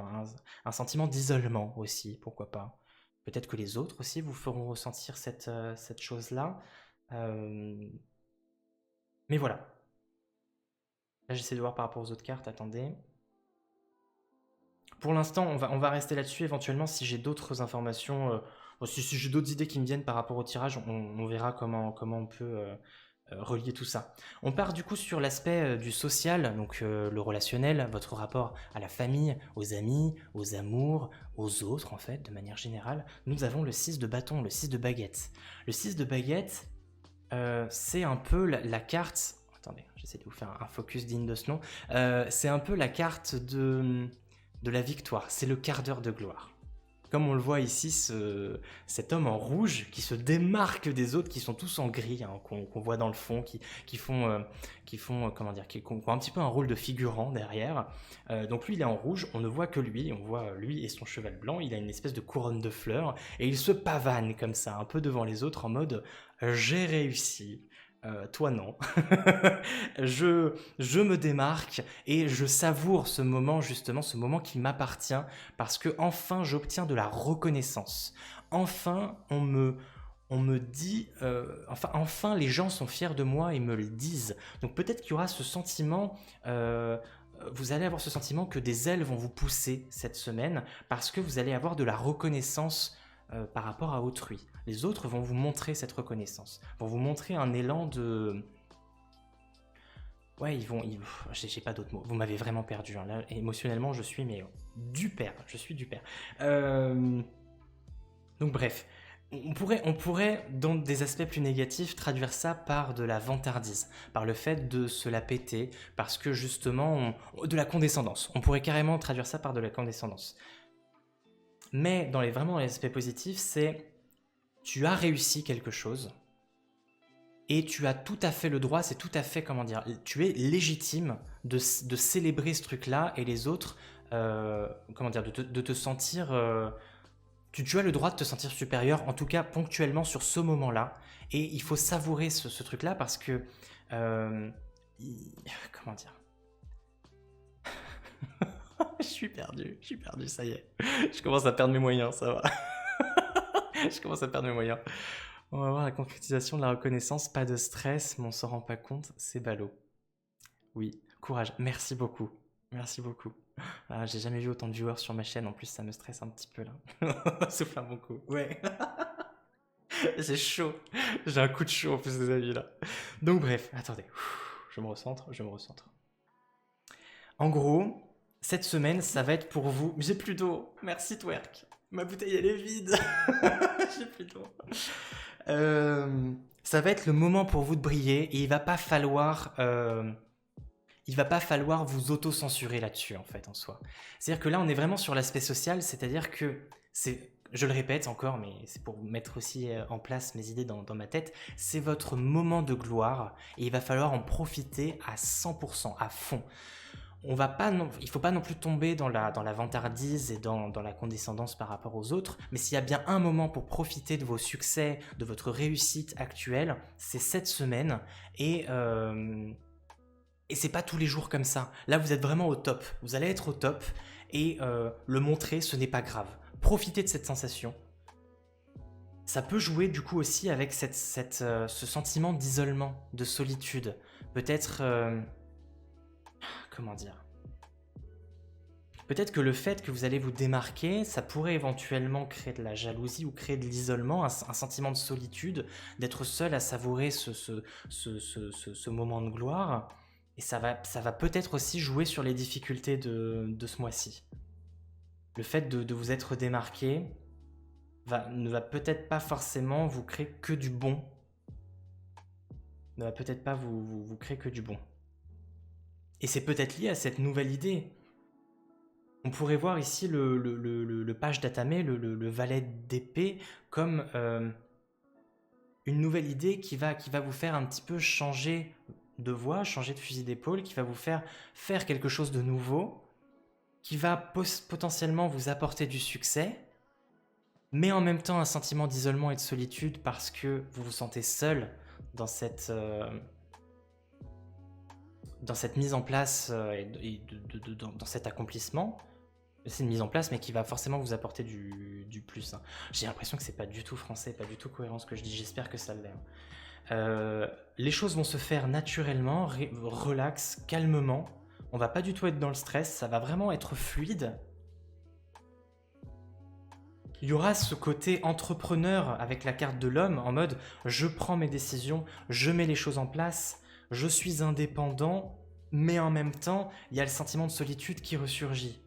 Speaker 1: un sentiment d'isolement aussi, pourquoi pas. Peut-être que les autres aussi vous feront ressentir cette chose-là. Euh, Mais voilà. Là, j'essaie de voir par rapport aux autres cartes, attendez. Pour l'instant, on va rester là-dessus. Éventuellement, si j'ai d'autres informations, si j'ai d'autres idées qui me viennent par rapport au tirage, on verra comment on peut relier tout ça. On part du coup sur l'aspect du social, donc le relationnel, votre rapport à la famille, aux amis, aux amours, aux autres en fait, de manière générale. Nous avons le 6 de bâton, le 6 de baguette. Le 6 de baguette, c'est un peu la carte... Attendez, j'essaie de vous faire un focus digne de ce nom. C'est un peu la carte de la victoire, c'est le quart d'heure de gloire. Comme on le voit ici, cet homme en rouge qui se démarque des autres qui sont tous en gris, hein, qu'on voit dans le fond, qui ont un petit peu un rôle de figurant derrière. Donc lui, il est en rouge, on ne voit que lui, on voit lui et son cheval blanc, il a une espèce de couronne de fleurs, et il se pavane comme ça, un peu devant les autres, en mode « j'ai réussi ». Toi non. Je me démarque et je savoure ce moment justement, ce moment qui m'appartient parce que enfin j'obtiens de la reconnaissance. Enfin on me dit, enfin les gens sont fiers de moi et me le disent. Donc peut-être qu'il y aura ce sentiment, vous allez avoir ce sentiment que des ailes vont vous pousser cette semaine parce que vous allez avoir de la reconnaissance par rapport à autrui. Les autres vont vous montrer cette reconnaissance, vont vous montrer un élan de... Ouais, j'ai pas d'autres mots. Vous m'avez vraiment perdu. Hein. Là, émotionnellement, je suis du père. Je suis du père. Donc bref, on pourrait, dans des aspects plus négatifs, traduire ça par de la vantardise, par le fait de se la péter, parce que justement, de la condescendance. On pourrait carrément traduire ça par de la condescendance. Mais dans les aspects positifs, c'est tu as réussi quelque chose et tu as tout à fait le droit, c'est tout à fait, comment dire, tu es légitime de célébrer ce truc-là et les autres, comment dire, de te sentir... tu as le droit de te sentir supérieur, en tout cas ponctuellement sur ce moment-là. Et il faut savourer ce truc-là parce que... comment dire je suis perdu, ça y est. Je commence à perdre mes moyens, ça va. Je commence à perdre mes moyens. On va voir la concrétisation de la reconnaissance, pas de stress, mais on s'en rend pas compte, c'est ballot. Oui, courage, merci beaucoup. Merci beaucoup. Ah, j'ai jamais vu autant de viewers sur ma chaîne, en plus ça me stresse un petit peu là. Souffle un bon coup. Ouais. C'est chaud. J'ai un coup de chaud en plus des avis là. Donc bref, attendez. Je me recentre, je me recentre. En gros, cette semaine, ça va être pour vous. J'ai plus d'eau. Merci Twerk. Ma bouteille elle est vide. J'ai plus d'eau. Ça va être le moment pour vous de briller et il va pas falloir vous auto-censurer là-dessus en fait en soi. C'est-à-dire que là on est vraiment sur l'aspect social, c'est-à-dire que je le répète encore, mais c'est pour mettre aussi en place mes idées dans ma tête, c'est votre moment de gloire et il va falloir en profiter à 100%, à fond. Il ne faut pas non plus tomber dans la vantardise et dans la condescendance par rapport aux autres, mais s'il y a bien un moment pour profiter de vos succès, de votre réussite actuelle, c'est cette semaine, et c'est pas tous les jours comme ça. Là, vous êtes vraiment au top, vous allez être au top, et le montrer, ce n'est pas grave. Profitez de cette sensation. Ça peut jouer du coup aussi avec ce sentiment d'isolement, de solitude. Peut-être... comment dire? Peut-être que le fait que vous allez vous démarquer, ça pourrait éventuellement créer de la jalousie ou créer de l'isolement, un sentiment de solitude, d'être seul à savourer ce moment de gloire. Et ça va peut-être aussi jouer sur les difficultés de ce mois-ci. Le fait de vous être démarqué ne va peut-être pas forcément vous créer que du bon. Ne va peut-être pas vous créer que du bon. Et c'est peut-être lié à cette nouvelle idée. On pourrait voir ici le page d'Atame, le valet d'épée, comme une nouvelle idée qui va vous faire un petit peu changer de voie, changer de fusil d'épaule, qui va vous faire quelque chose de nouveau, qui va potentiellement vous apporter du succès, mais en même temps un sentiment d'isolement et de solitude parce que vous vous sentez seul dans cette mise en place et dans cet accomplissement. C'est une mise en place, mais qui va forcément vous apporter du plus. Hein. J'ai l'impression que c'est pas du tout français, pas du tout cohérent ce que je dis. J'espère que ça l'est. Les choses vont se faire naturellement, relax, calmement. On va pas du tout être dans le stress. Ça va vraiment être fluide. Il y aura ce côté entrepreneur avec la carte de l'homme, en mode je prends mes décisions, je mets les choses en place, je suis indépendant, mais en même temps, il y a le sentiment de solitude qui ressurgit.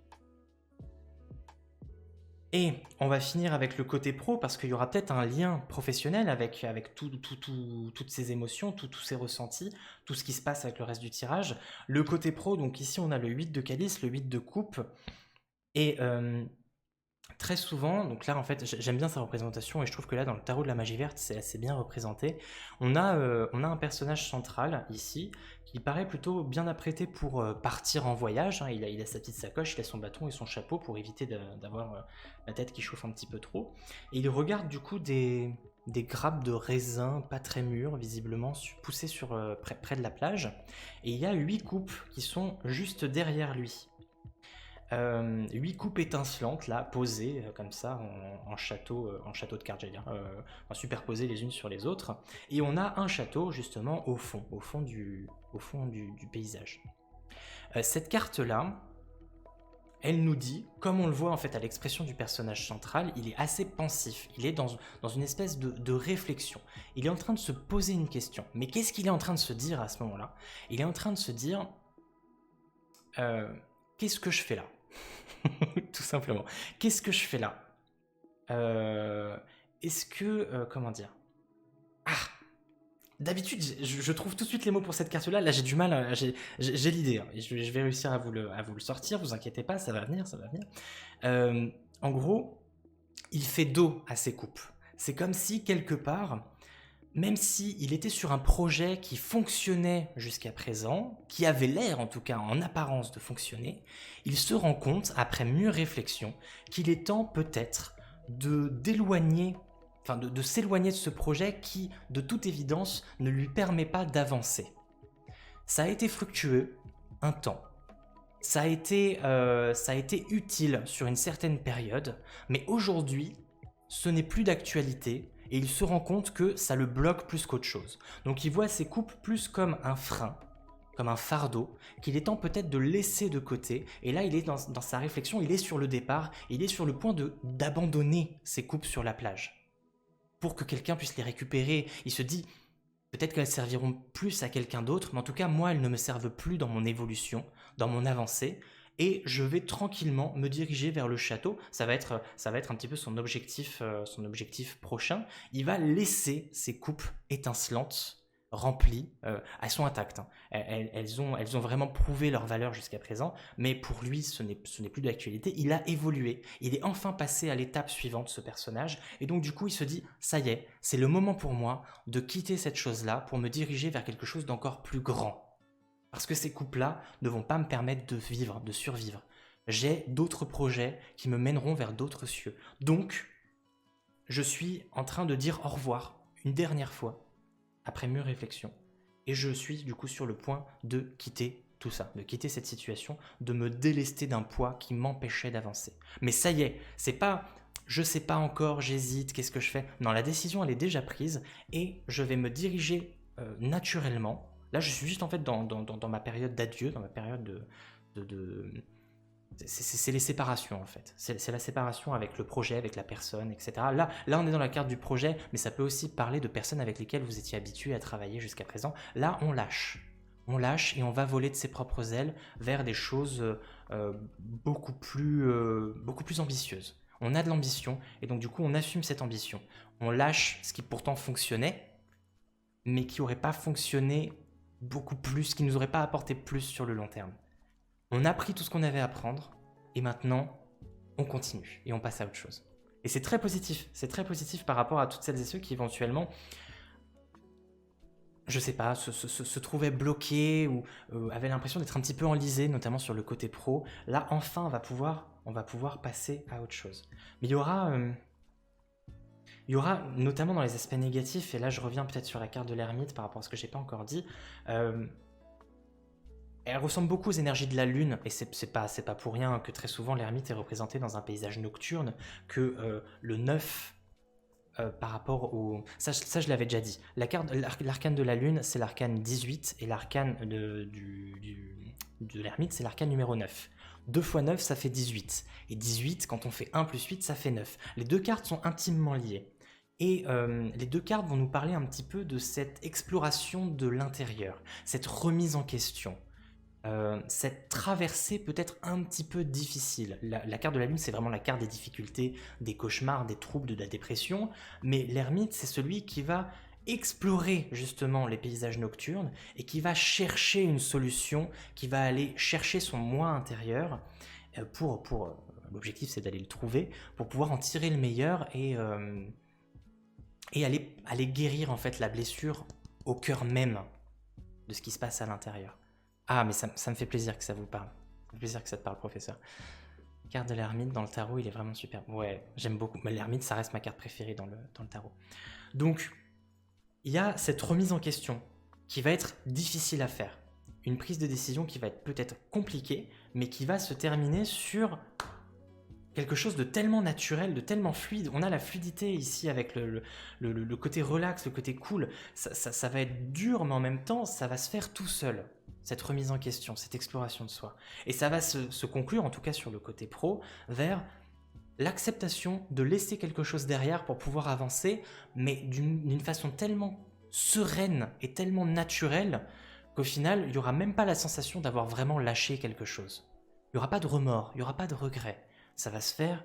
Speaker 1: Et on va finir avec le côté pro parce qu'il y aura peut-être un lien professionnel avec toutes ces émotions, tous ces ressentis, tout ce qui se passe avec le reste du tirage. Le côté pro, donc ici on a le 8 de calice, le 8 de coupe. Et très souvent, donc là en fait j'aime bien sa représentation et je trouve que là dans le tarot de la magie verte c'est assez bien représenté. On a un personnage central ici qui paraît plutôt bien apprêté pour partir en voyage. Hein. Il a sa petite sacoche, il a son bâton et son chapeau pour éviter d'avoir la tête qui chauffe un petit peu trop. Et il regarde du coup des grappes de raisin pas très mûres visiblement poussées près de la plage. Et il y a 8 coupes qui sont juste derrière lui. 8 coupes étincelantes là, posées comme ça en château de cartes, j'allais dire, superposées les unes sur les autres. Et on a un château justement au fond du paysage. Cette carte là, elle nous dit, comme on le voit en fait à l'expression du personnage central, il est assez pensif, il est dans une espèce de réflexion. Il est en train de se poser une question. Mais qu'est-ce qu'il est en train de se dire à ce moment-là? Il est en train de se dire, qu'est-ce que je fais là? Tout simplement. Qu'est-ce que je fais là? Est-ce que... comment dire? Ah! D'habitude, je trouve tout de suite les mots pour cette carte-là. Là, j'ai du mal. J'ai l'idée. Hein, et je vais réussir à vous le sortir. Vous inquiétez pas, ça va venir, ça va venir. En gros, il fait dos à ses coupes. C'est comme si, quelque part, même s'il était sur un projet qui fonctionnait jusqu'à présent, qui avait l'air en tout cas en apparence de fonctionner, il se rend compte, après mûre réflexion, qu'il est temps peut-être de s'éloigner de ce projet qui, de toute évidence, ne lui permet pas d'avancer. Ça a été fructueux un temps. Ça a été utile sur une certaine période, mais aujourd'hui, ce n'est plus d'actualité et il se rend compte que ça le bloque plus qu'autre chose. Donc il voit ses coupes plus comme un frein, comme un fardeau, qu'il est temps peut-être de laisser de côté. Et là, il est dans sa réflexion, il est sur le départ, il est sur le point d'abandonner ses coupes sur la plage. Pour que quelqu'un puisse les récupérer, il se dit, peut-être qu'elles serviront plus à quelqu'un d'autre, mais en tout cas, moi, elles ne me servent plus dans mon évolution, dans mon avancée, et je vais tranquillement me diriger vers le château. Ça va être un petit peu son objectif prochain. Il va laisser ses coupes étincelantes, remplies, elles sont intactes, hein. Elles ont vraiment prouvé leur valeur jusqu'à présent, mais pour lui, ce n'est plus d'actualité. Il a évolué, il est enfin passé à l'étape suivante, ce personnage, et donc du coup, il se dit, ça y est, c'est le moment pour moi de quitter cette chose-là pour me diriger vers quelque chose d'encore plus grand. Parce que ces coupes-là ne vont pas me permettre de vivre, de survivre. J'ai d'autres projets qui me mèneront vers d'autres cieux. Donc, je suis en train de dire au revoir une dernière fois, après mûre réflexion. Et je suis du coup sur le point de quitter tout ça, de quitter cette situation, de me délester d'un poids qui m'empêchait d'avancer. Mais ça y est, c'est pas je sais pas encore, j'hésite, qu'est-ce que je fais? Non, la décision elle est déjà prise et je vais me diriger naturellement. Là, je suis juste en fait dans ma période d'adieu, dans ma période c'est les séparations en fait. C'est la séparation avec le projet, avec la personne, etc. Là, on est dans la carte du projet, mais ça peut aussi parler de personnes avec lesquelles vous étiez habitué à travailler jusqu'à présent. Là, on lâche. On lâche et on va voler de ses propres ailes vers des choses beaucoup plus ambitieuses. On a de l'ambition et donc du coup, on assume cette ambition. On lâche ce qui pourtant fonctionnait, mais qui n'aurait pas fonctionné beaucoup plus, qui nous aurait pas apporté plus sur le long terme. On a pris tout ce qu'on avait à prendre et maintenant on continue et on passe à autre chose. Et c'est très positif par rapport à toutes celles et ceux qui éventuellement, je sais pas, se trouvaient bloqués ou avaient l'impression d'être un petit peu enlisés, notamment sur le côté pro. Là enfin on va pouvoir passer à autre chose. Mais il y aura notamment dans les aspects négatifs, et là je reviens peut-être sur la carte de l'ermite par rapport à ce que j'ai pas encore dit, elle ressemble beaucoup aux énergies de la lune, et c'est pas pour rien que très souvent l'ermite est représenté dans un paysage nocturne, que le 9 par rapport au... Ça je l'avais déjà dit. L'arcane de la lune, c'est l'arcane 18, et l'arcane de l'ermite, c'est l'arcane numéro 9. 2 x 9, ça fait 18. Et 18, quand on fait 1 plus 8, ça fait 9. Les deux cartes sont intimement liées. Et les deux cartes vont nous parler un petit peu de cette exploration de l'intérieur, cette remise en question, cette traversée peut-être un petit peu difficile. La carte de la lune, c'est vraiment la carte des difficultés, des cauchemars, des troubles, de la dépression, mais l'ermite, c'est celui qui va explorer justement les paysages nocturnes et qui va chercher une solution, qui va aller chercher son moi intérieur pour l'objectif c'est d'aller le trouver, pour pouvoir en tirer le meilleur et aller guérir en fait la blessure au cœur même de ce qui se passe à l'intérieur. Ah, mais ça me fait plaisir que ça vous parle. Ça fait plaisir que ça te parle, professeur. Carte de l'ermite dans le tarot, il est vraiment super. Ouais, j'aime beaucoup. Mais l'ermite, ça reste ma carte préférée dans le tarot. Donc, il y a cette remise en question qui va être difficile à faire. Une prise de décision qui va être peut-être compliquée, mais qui va se terminer sur quelque chose de tellement naturel, de tellement fluide. On a la fluidité ici avec le côté relax, le côté cool. Ça va être dur, mais en même temps, ça va se faire tout seul. Cette remise en question, cette exploration de soi. Et ça va se conclure, en tout cas sur le côté pro, vers l'acceptation de laisser quelque chose derrière pour pouvoir avancer, mais d'une façon tellement sereine et tellement naturelle qu'au final, il n'y aura même pas la sensation d'avoir vraiment lâché quelque chose. Il n'y aura pas de remords, il n'y aura pas de regret. Ça va se faire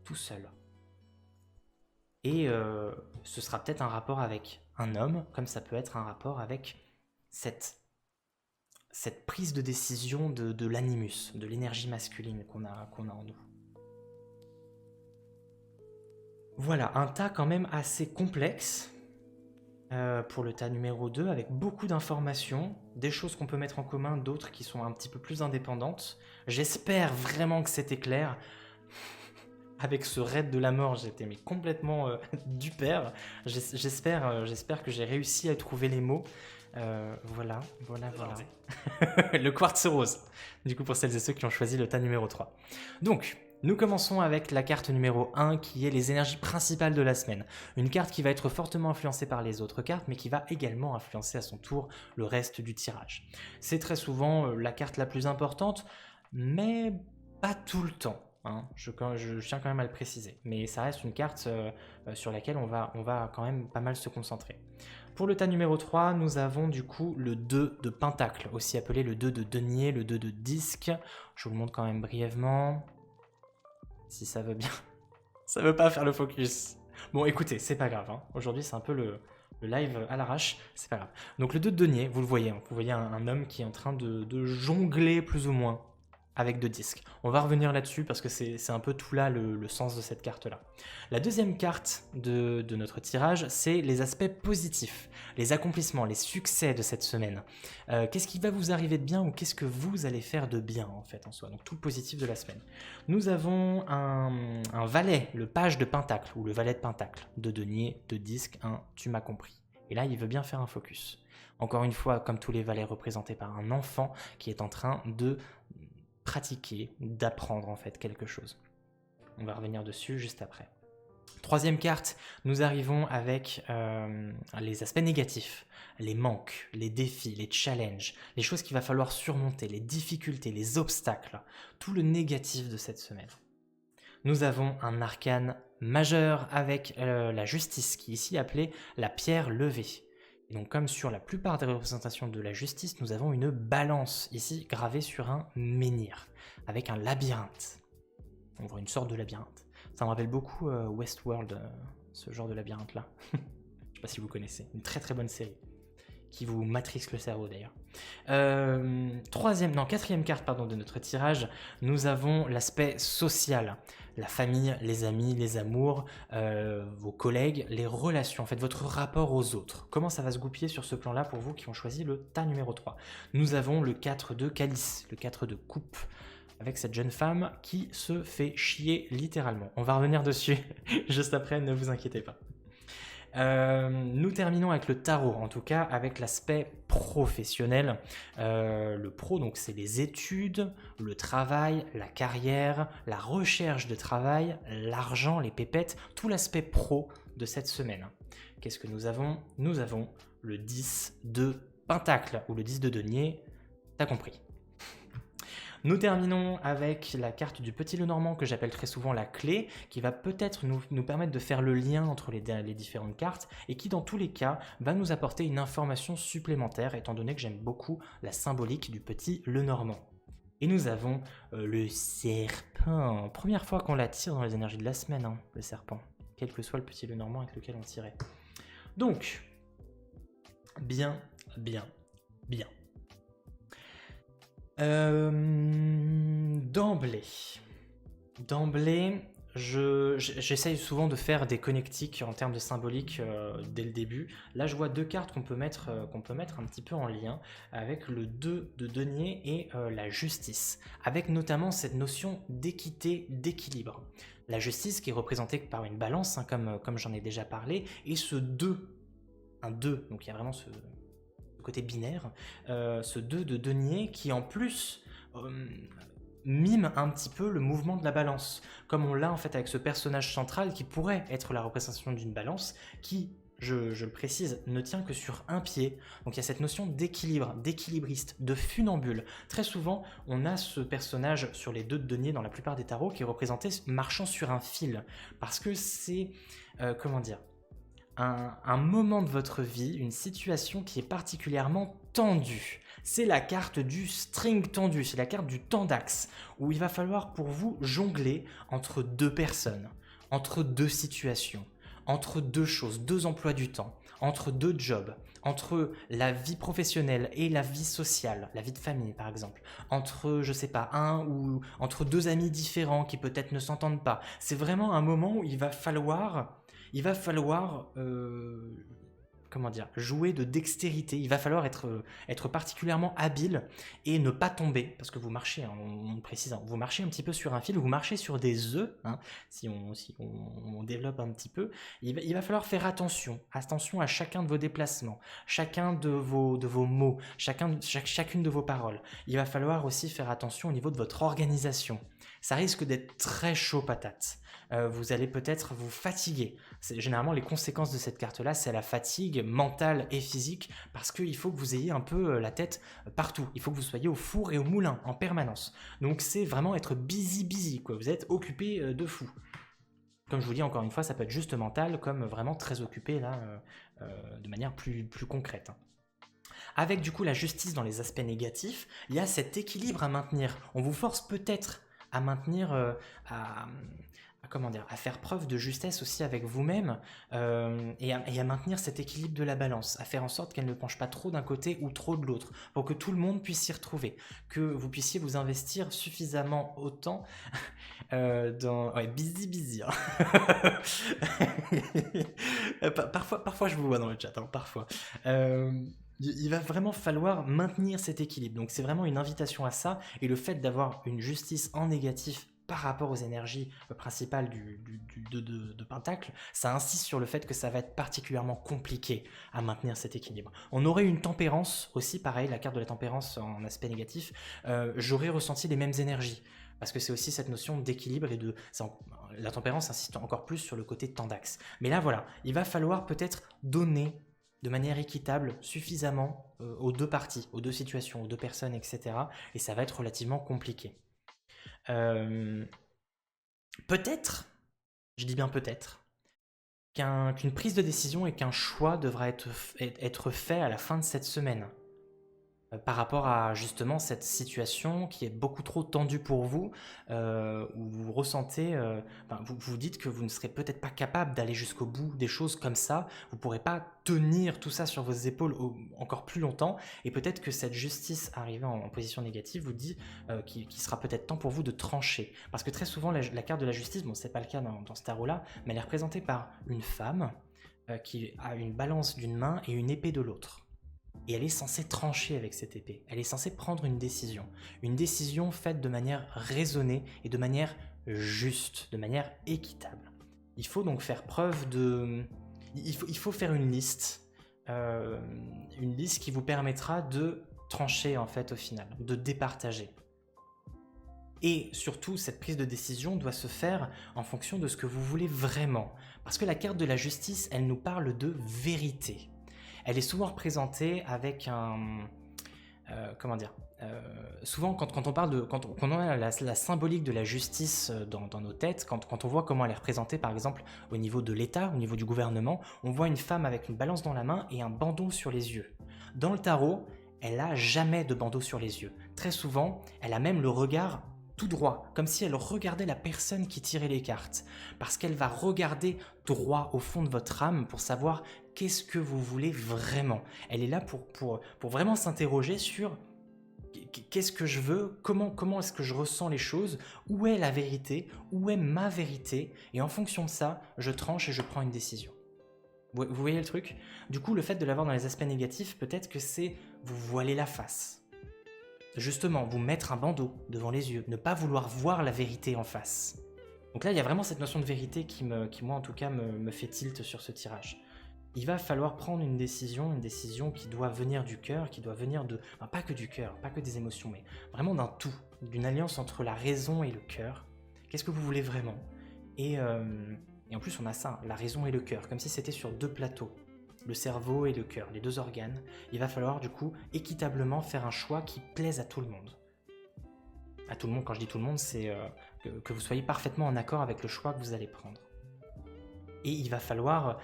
Speaker 1: tout seul. Et ce sera peut-être un rapport avec un homme, comme ça peut être un rapport avec cette prise de décision de l'animus, de l'énergie masculine qu'on a en nous. Voilà, un tas quand même assez complexe pour le tas numéro 2, avec beaucoup d'informations, des choses qu'on peut mettre en commun, d'autres qui sont un petit peu plus indépendantes. J'espère vraiment que c'était clair. Avec ce raid de la mort, j'étais complètement du père. J'espère que j'ai réussi à trouver les mots. Voilà. Le quartz rose, du coup pour celles et ceux qui ont choisi le tas numéro 3. Donc, Nous commençons avec la carte numéro 1 qui est les énergies principales de la semaine. Une carte qui va être fortement influencée par les autres cartes mais qui va également influencer à son tour le reste du tirage. C'est très souvent la carte la plus importante mais pas tout le temps. Hein. Je tiens quand même à le préciser. Mais ça reste une carte sur laquelle on va quand même pas mal se concentrer. Pour le tas numéro 3, nous avons du coup le 2 de pentacle, aussi appelé le 2 de denier, le 2 de disque. Je vous le montre quand même brièvement. Si ça veut bien. Ça veut pas faire le focus. Bon, écoutez, c'est pas grave. Hein. Aujourd'hui, c'est un peu le live à l'arrache. C'est pas grave. Donc, le 2 de denier, vous le voyez. Hein. Vous voyez un homme qui est en train de jongler plus ou moins avec 2 disques. On va revenir là-dessus parce que c'est un peu tout là le sens de cette carte-là. La deuxième carte de notre tirage, c'est les aspects positifs, les accomplissements, les succès de cette semaine. Qu'est-ce qui va vous arriver de bien ou qu'est-ce que vous allez faire de bien en fait en soi, donc tout le positif de la semaine. Nous avons un valet, le page de pentacle ou le valet de pentacle, 2 deniers, 2 disques, 1, tu m'as compris. Et là, il veut bien faire un focus. Encore une fois, comme tous les valets représentés par un enfant qui est en train de pratiquer, d'apprendre en fait quelque chose. On va revenir dessus juste après. Troisième carte, nous arrivons avec les aspects négatifs, les manques, les défis, les challenges, les choses qu'il va falloir surmonter, les difficultés, les obstacles, tout le négatif de cette semaine. Nous avons un arcane majeur avec la justice, qui est ici appelée la pierre levée. Et donc comme sur la plupart des représentations de la justice, nous avons une balance ici gravée sur un menhir, avec un labyrinthe. On voit une sorte de labyrinthe. Ça me rappelle beaucoup Westworld, ce genre de labyrinthe-là. Je ne sais pas si vous connaissez, une très très bonne série, qui vous matrixe le cerveau d'ailleurs. Quatrième carte de notre tirage, nous avons l'aspect social. La famille, les amis, les amours, vos collègues, les relations, en fait votre rapport aux autres. Comment ça va se goupiller sur ce plan-là pour vous qui ont choisi le tas numéro 3. Nous avons le 4 de calice, le 4 de coupe, avec cette jeune femme qui se fait chier littéralement. On va revenir dessus juste après, ne vous inquiétez pas. Nous terminons avec le tarot, en tout cas avec l'aspect professionnel. Le pro, donc c'est les études, le travail, la carrière, la recherche de travail, l'argent, les pépettes, tout l'aspect pro de cette semaine. Qu'est-ce que nous avons ? Nous avons le 10 de pentacle, ou le 10 de denier, t'as compris. Nous terminons avec la carte du petit Lenormand que j'appelle très souvent la clé, qui va peut-être nous permettre de faire le lien entre les différentes cartes et qui dans tous les cas va nous apporter une information supplémentaire étant donné que j'aime beaucoup la symbolique du petit Lenormand. Et nous avons le serpent. Première fois qu'on la tire dans les énergies de la semaine, hein, le serpent, quel que soit le petit Lenormand avec lequel on tirait. Donc, bien. D'emblée, j'essaye souvent de faire des connectiques en termes de symbolique dès le début. Là, je vois 2 cartes qu'on peut mettre un petit peu en lien avec le 2 de denier et la justice, avec notamment cette notion d'équité, d'équilibre. La justice qui est représentée par une balance, hein, comme j'en ai déjà parlé, et ce 2, un 2, donc il y a vraiment ce côté binaire, ce 2 de denier qui en plus mime un petit peu le mouvement de la balance, comme on l'a en fait avec ce personnage central qui pourrait être la représentation d'une balance qui, je le précise, ne tient que sur un pied. Donc il y a cette notion d'équilibre, d'équilibriste, de funambule. Très souvent, on a ce personnage sur les 2 de denier dans la plupart des tarots qui est représenté marchant sur un fil, parce que c'est, un moment de votre vie, une situation qui est particulièrement tendue. C'est la carte du string tendu, c'est la carte du tendax, où il va falloir pour vous jongler entre 2 personnes, entre 2 situations, entre 2 choses, 2 emplois du temps, entre 2 jobs, entre la vie professionnelle et la vie sociale, la vie de famille par exemple, entre, je sais pas, entre 2 amis différents qui peut-être ne s'entendent pas. C'est vraiment un moment où il va falloir comment dire, jouer de dextérité. Il va falloir être particulièrement habile et ne pas tomber, parce que vous marchez, hein, on précise, hein, vous marchez un petit peu sur un fil, vous marchez sur des œufs, hein, si on développe un petit peu. Il va falloir faire attention à chacun de vos déplacements, chacun de vos mots, chacune de vos paroles. Il va falloir aussi faire attention au niveau de votre organisation. Ça risque d'être très chaud patate. Vous allez peut-être vous fatiguer. Généralement, les conséquences de cette carte-là, c'est la fatigue mentale et physique, parce qu'il faut que vous ayez un peu la tête partout. Il faut que vous soyez au four et au moulin en permanence. Donc c'est vraiment être busy, quoi. Vous êtes occupé de fou. Comme je vous dis encore une fois, ça peut être juste mental, comme vraiment très occupé là, de manière plus concrète. Avec du coup la justice dans les aspects négatifs, il y a cet équilibre à maintenir. On vous force peut-être à maintenir, à faire preuve de justesse aussi avec vous-même, et à maintenir cet équilibre de la balance, à faire en sorte qu'elle ne penche pas trop d'un côté ou trop de l'autre, pour que tout le monde puisse s'y retrouver, que vous puissiez vous investir suffisamment autant dans... Ouais, busy, hein. Parfois je vous vois dans le chat, hein, parfois. Il va vraiment falloir maintenir cet équilibre. Donc c'est vraiment une invitation à ça, et le fait d'avoir une justice en négatif par rapport aux énergies principales de Pentacle, ça insiste sur le fait que ça va être particulièrement compliqué à maintenir cet équilibre. On aurait une tempérance aussi, pareil, la carte de la tempérance en aspect négatif, j'aurais ressenti les mêmes énergies. Parce que c'est aussi cette notion d'équilibre et la tempérance insiste encore plus sur le côté tendax. Mais là, voilà, il va falloir peut-être donner de manière équitable suffisamment aux deux parties, aux deux situations, aux deux personnes, etc. Et ça va être relativement compliqué. Peut-être, je dis bien peut-être, qu'une prise de décision et qu'un choix devra être fait à la fin de cette semaine. Par rapport à justement cette situation qui est beaucoup trop tendue pour vous, où vous ressentez, vous vous dites que vous ne serez peut-être pas capable d'aller jusqu'au bout des choses comme ça, vous ne pourrez pas tenir tout ça sur vos épaules encore plus longtemps, et peut-être que cette justice arrivée en position négative vous dit qu'il sera peut-être temps pour vous de trancher. Parce que très souvent la carte de la justice, bon c'est pas le cas dans ce tarot-là, mais elle est représentée par une femme qui a une balance d'une main et une épée de l'autre. Et elle est censée trancher avec cette épée. Elle est censée prendre une décision faite de manière raisonnée et de manière juste, de manière équitable. Il faut donc faire preuve de... Il faut faire une liste qui vous permettra de trancher en fait au final, de départager. Et surtout, cette prise de décision doit se faire en fonction de ce que vous voulez vraiment. Parce que la carte de la justice, elle nous parle de vérité. Elle est souvent représentée avec un... souvent, quand on parle de... Quand on a la symbolique de la justice dans nos têtes, quand on voit comment elle est représentée, par exemple, au niveau de l'État, au niveau du gouvernement, on voit une femme avec une balance dans la main et un bandeau sur les yeux. Dans le tarot, elle n'a jamais de bandeau sur les yeux. Très souvent, elle a même le regard tout droit, comme si elle regardait la personne qui tirait les cartes, parce qu'elle va regarder droit au fond de votre âme pour savoir qu'est-ce que vous voulez vraiment. Elle est là pour vraiment s'interroger sur qu'est-ce que je veux, comment est-ce que je ressens les choses, où est la vérité, où est ma vérité, et en fonction de ça, je tranche et je prends une décision. Vous voyez le truc ? Du coup, le fait de l'avoir dans les aspects négatifs, peut-être que c'est vous voiler la face. Justement, vous mettre un bandeau devant les yeux, ne pas vouloir voir la vérité en face. Donc là, il y a vraiment cette notion de vérité qui moi en tout cas, me fait tilt sur ce tirage. Il va falloir prendre une décision qui doit venir du cœur, qui doit venir de... Enfin, pas que du cœur, pas que des émotions, mais vraiment d'un tout, d'une alliance entre la raison et le cœur. Qu'est-ce que vous voulez vraiment ? Et en plus, on a ça, la raison et le cœur, comme si c'était sur deux plateaux. Le cerveau et le cœur, les deux organes. Il va falloir du coup équitablement faire un choix qui plaise à tout le monde. À tout le monde, quand je dis tout le monde, c'est que vous soyez parfaitement en accord avec le choix que vous allez prendre. Et il va falloir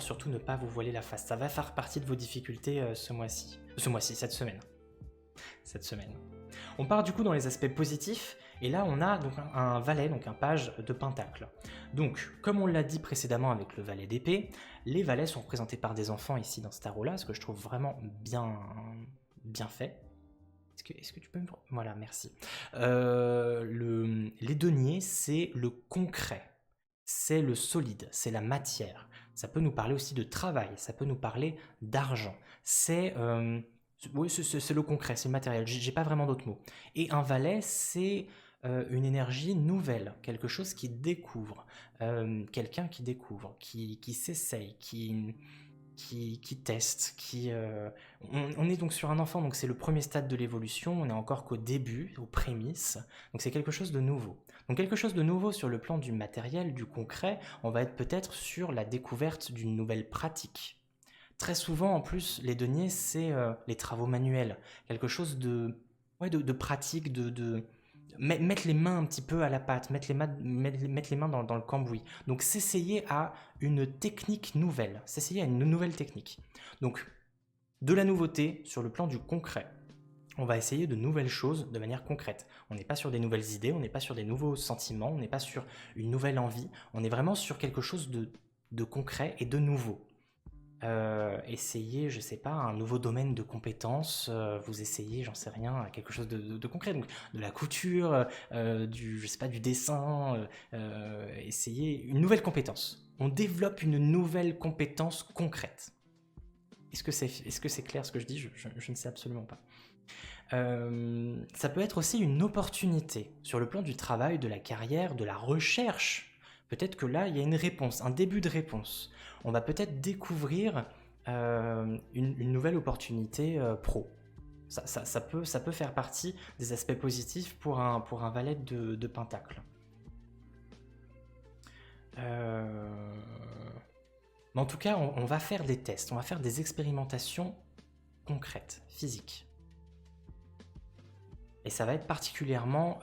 Speaker 1: surtout ne pas vous voiler la face. Ça va faire partie de vos difficultés cette semaine. On part du coup dans les aspects positifs, et là on a donc un valet, donc un page de pentacle. Donc, comme on l'a dit précédemment avec le valet d'épée, les valets sont représentés par des enfants ici dans ce tarot-là, ce que je trouve vraiment bien fait. Est-ce que tu peux me... Voilà, merci. Les deniers, c'est le concret, c'est le solide, c'est la matière. Ça peut nous parler aussi de travail, ça peut nous parler d'argent. Oui, c'est le concret, c'est le matériel, j'ai pas vraiment d'autres mots. Et un valet, c'est une énergie nouvelle, quelque chose qui découvre, quelqu'un qui découvre, qui s'essaye, qui teste, on est donc sur un enfant, donc c'est le premier stade de l'évolution, on est encore qu'au début, aux prémices, donc c'est quelque chose de nouveau. Donc quelque chose de nouveau sur le plan du matériel, du concret, on va être peut-être sur la découverte d'une nouvelle pratique. Très souvent, en plus, les deniers, c'est les travaux manuels, quelque chose de pratique, mettre les mains un petit peu à la pâte, mettre les mains dans le cambouis. Donc s'essayer à une technique nouvelle, s'essayer à une nouvelle technique. Donc de la nouveauté sur le plan du concret. On va essayer de nouvelles choses de manière concrète. On n'est pas sur des nouvelles idées, on n'est pas sur des nouveaux sentiments, on n'est pas sur une nouvelle envie, on est vraiment sur quelque chose de concret et de nouveau. Essayer, je sais pas, un nouveau domaine de compétences, vous essayez, j'en sais rien, quelque chose de concret, donc de la couture, je sais pas, du dessin, essayer une nouvelle compétence. On développe une nouvelle compétence concrète. Est-ce que c'est clair ce que je dis? Je ne sais absolument pas. Ça peut être aussi une opportunité sur le plan du travail, de la carrière, de la recherche. Peut-être que là, il y a une réponse, un début de réponse. On va peut-être découvrir une nouvelle opportunité pro. Ça peut faire partie des aspects positifs pour un valet de pentacle. Mais en tout cas, on va faire des tests, on va faire des expérimentations concrètes, physiques. Et ça va être particulièrement...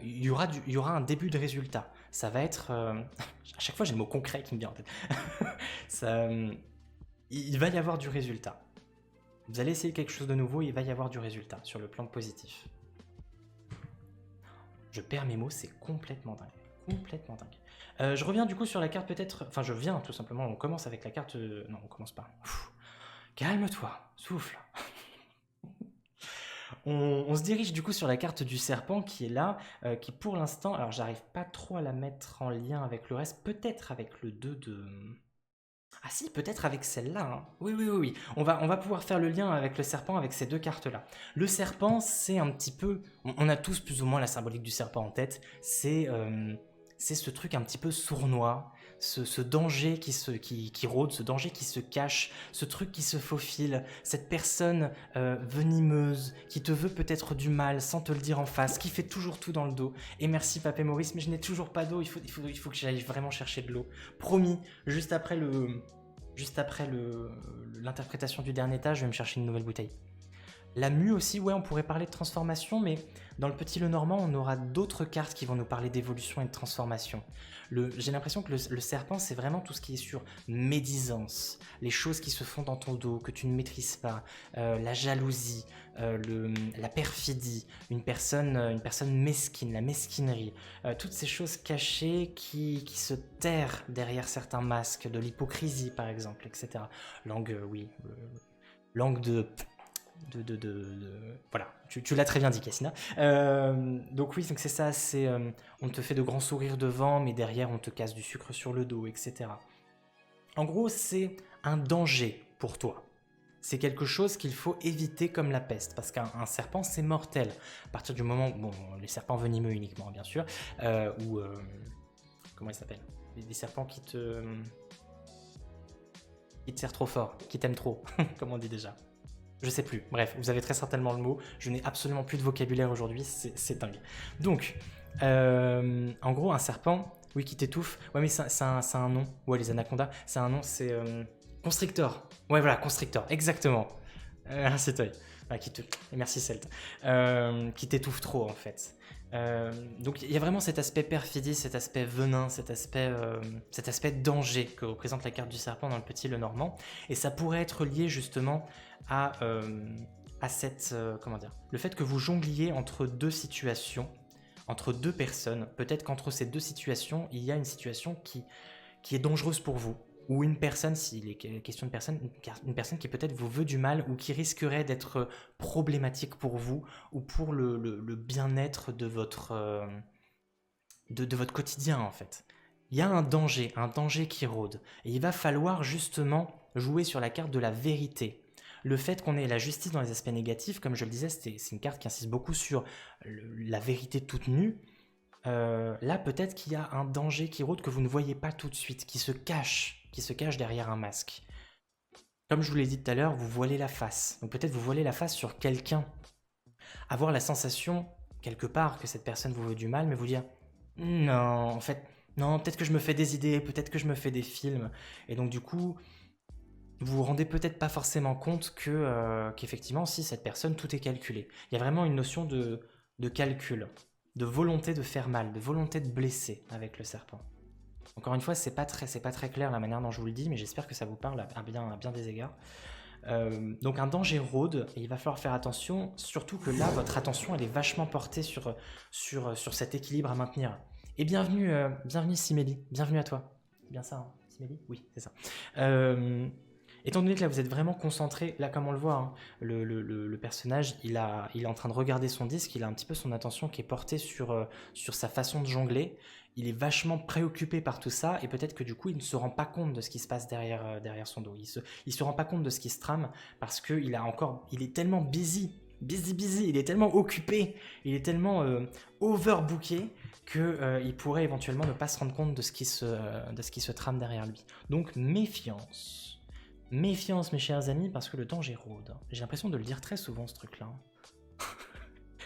Speaker 1: il y aura un début de résultat. Ça va être... à chaque fois, j'ai le mot concret qui me vient en tête. Il va y avoir du résultat. Vous allez essayer quelque chose de nouveau, il va y avoir du résultat sur le plan positif. Je perds mes mots, c'est complètement dingue. Complètement dingue. Je reviens du coup sur la carte peut-être... Enfin, je viens tout simplement, on commence avec la carte... Non, on commence pas. Calme-toi, souffle. On se dirige du coup sur la carte du serpent qui est là, qui pour l'instant, alors j'arrive pas trop à la mettre en lien avec le reste, peut-être avec le 2 de... Ah si, peut-être avec celle-là, hein. Oui. On va pouvoir faire le lien avec le serpent, avec ces deux cartes-là. Le serpent, c'est un petit peu... On a tous plus ou moins la symbolique du serpent en tête. C'est ce truc un petit peu sournois, ce danger qui rôde, ce danger qui se cache, ce truc qui se faufile, cette personne venimeuse, qui te veut peut-être du mal sans te le dire en face, qui fait toujours tout dans le dos. Et merci Papé Maurice, mais je n'ai toujours pas d'eau, il faut que j'aille vraiment chercher de l'eau. Promis, juste après l'interprétation du dernier étage, je vais me chercher une nouvelle bouteille. La mue aussi, ouais, on pourrait parler de transformation, mais dans le Petit Lenormand, on aura d'autres cartes qui vont nous parler d'évolution et de transformation. J'ai l'impression que le serpent, c'est vraiment tout ce qui est sur médisance, les choses qui se font dans ton dos, que tu ne maîtrises pas, la jalousie, la perfidie, une personne mesquine, la mesquinerie, toutes ces choses cachées qui se terrent derrière certains masques, de l'hypocrisie par exemple, etc. Langue, oui, langue de... Voilà, tu l'as très bien dit Cassina. Donc oui, donc c'est ça, on te fait de grands sourires devant, mais derrière on te casse du sucre sur le dos, etc. En gros, c'est un danger pour toi. C'est quelque chose qu'il faut éviter comme la peste, parce qu'un serpent, c'est mortel. À partir du moment où, bon, les serpents venimeux uniquement, bien sûr, ou... comment ils s'appellent? Des serpents qui te serrent trop fort, qui t'aiment trop, comme on dit déjà. Je sais plus, bref, vous avez très certainement le mot, je n'ai absolument plus de vocabulaire aujourd'hui, c'est dingue. Donc, en gros, un serpent, oui, qui t'étouffe, ouais, mais c'est un nom, ouais, les anacondas, c'est un nom, c'est constrictor, ouais, voilà, constrictor, exactement, c'est toi, ouais, merci Celt, qui t'étouffe trop en fait. Donc il y a vraiment cet aspect perfidie, cet aspect venin, cet aspect danger que représente la carte du serpent dans le Petit Lenormand, et ça pourrait être lié justement à cette comment dire, le fait que vous jongliez entre deux situations, entre deux personnes. Peut-être qu'entre ces deux situations, il y a une situation qui est dangereuse pour vous, ou une personne, s'il est question de personne, une personne qui peut-être vous veut du mal ou qui risquerait d'être problématique pour vous ou pour le bien-être de votre quotidien en fait. il y a un danger qui rôde. Et il va falloir justement jouer sur la carte de la vérité. Le fait qu'on ait la justice dans les aspects négatifs, comme je le disais, c'est une carte qui insiste beaucoup sur la vérité toute nue. Là, peut-être qu'il y a un danger qui rôde que vous ne voyez pas tout de suite, qui se cache derrière un masque. Comme je vous l'ai dit tout à l'heure, vous voilez la face. Donc peut-être vous voilez la face sur quelqu'un. Avoir la sensation, quelque part, que cette personne vous veut du mal, mais vous dire « Non, en fait, non, peut-être que je me fais des idées, peut-être que je me fais des films. » Et donc du coup, vous vous rendez peut-être pas forcément compte qu'effectivement, si cette personne, tout est calculé. Il y a vraiment une notion de calcul, de volonté de faire mal, de volonté de blesser avec le serpent. Encore une fois, c'est pas très clair la manière dont je vous le dis, mais j'espère que ça vous parle à bien des égards. Donc un danger rôde, et il va falloir faire attention, surtout que là, votre attention, elle est vachement portée sur cet équilibre à maintenir. Et bienvenue Simélie, bienvenue à toi. C'est bien ça, hein, Simélie? Oui, c'est ça. Étant donné que là, vous êtes vraiment concentré, là, comme on le voit, hein, le personnage, il est en train de regarder son disque, il a un petit peu son attention qui est portée sur sa façon de jongler. Il est vachement préoccupé par tout ça, et peut-être que du coup, il ne se rend pas compte de ce qui se passe derrière son dos. Il se rend pas compte de ce qui se trame, parce qu'il est tellement busy, il est tellement occupé, il est tellement overbooké, qu'il pourrait éventuellement ne pas se rendre compte de ce qui se trame derrière lui. Donc, méfiance. Méfiance, mes chers amis, parce que le danger rôde. J'ai l'impression de le dire très souvent, ce truc-là.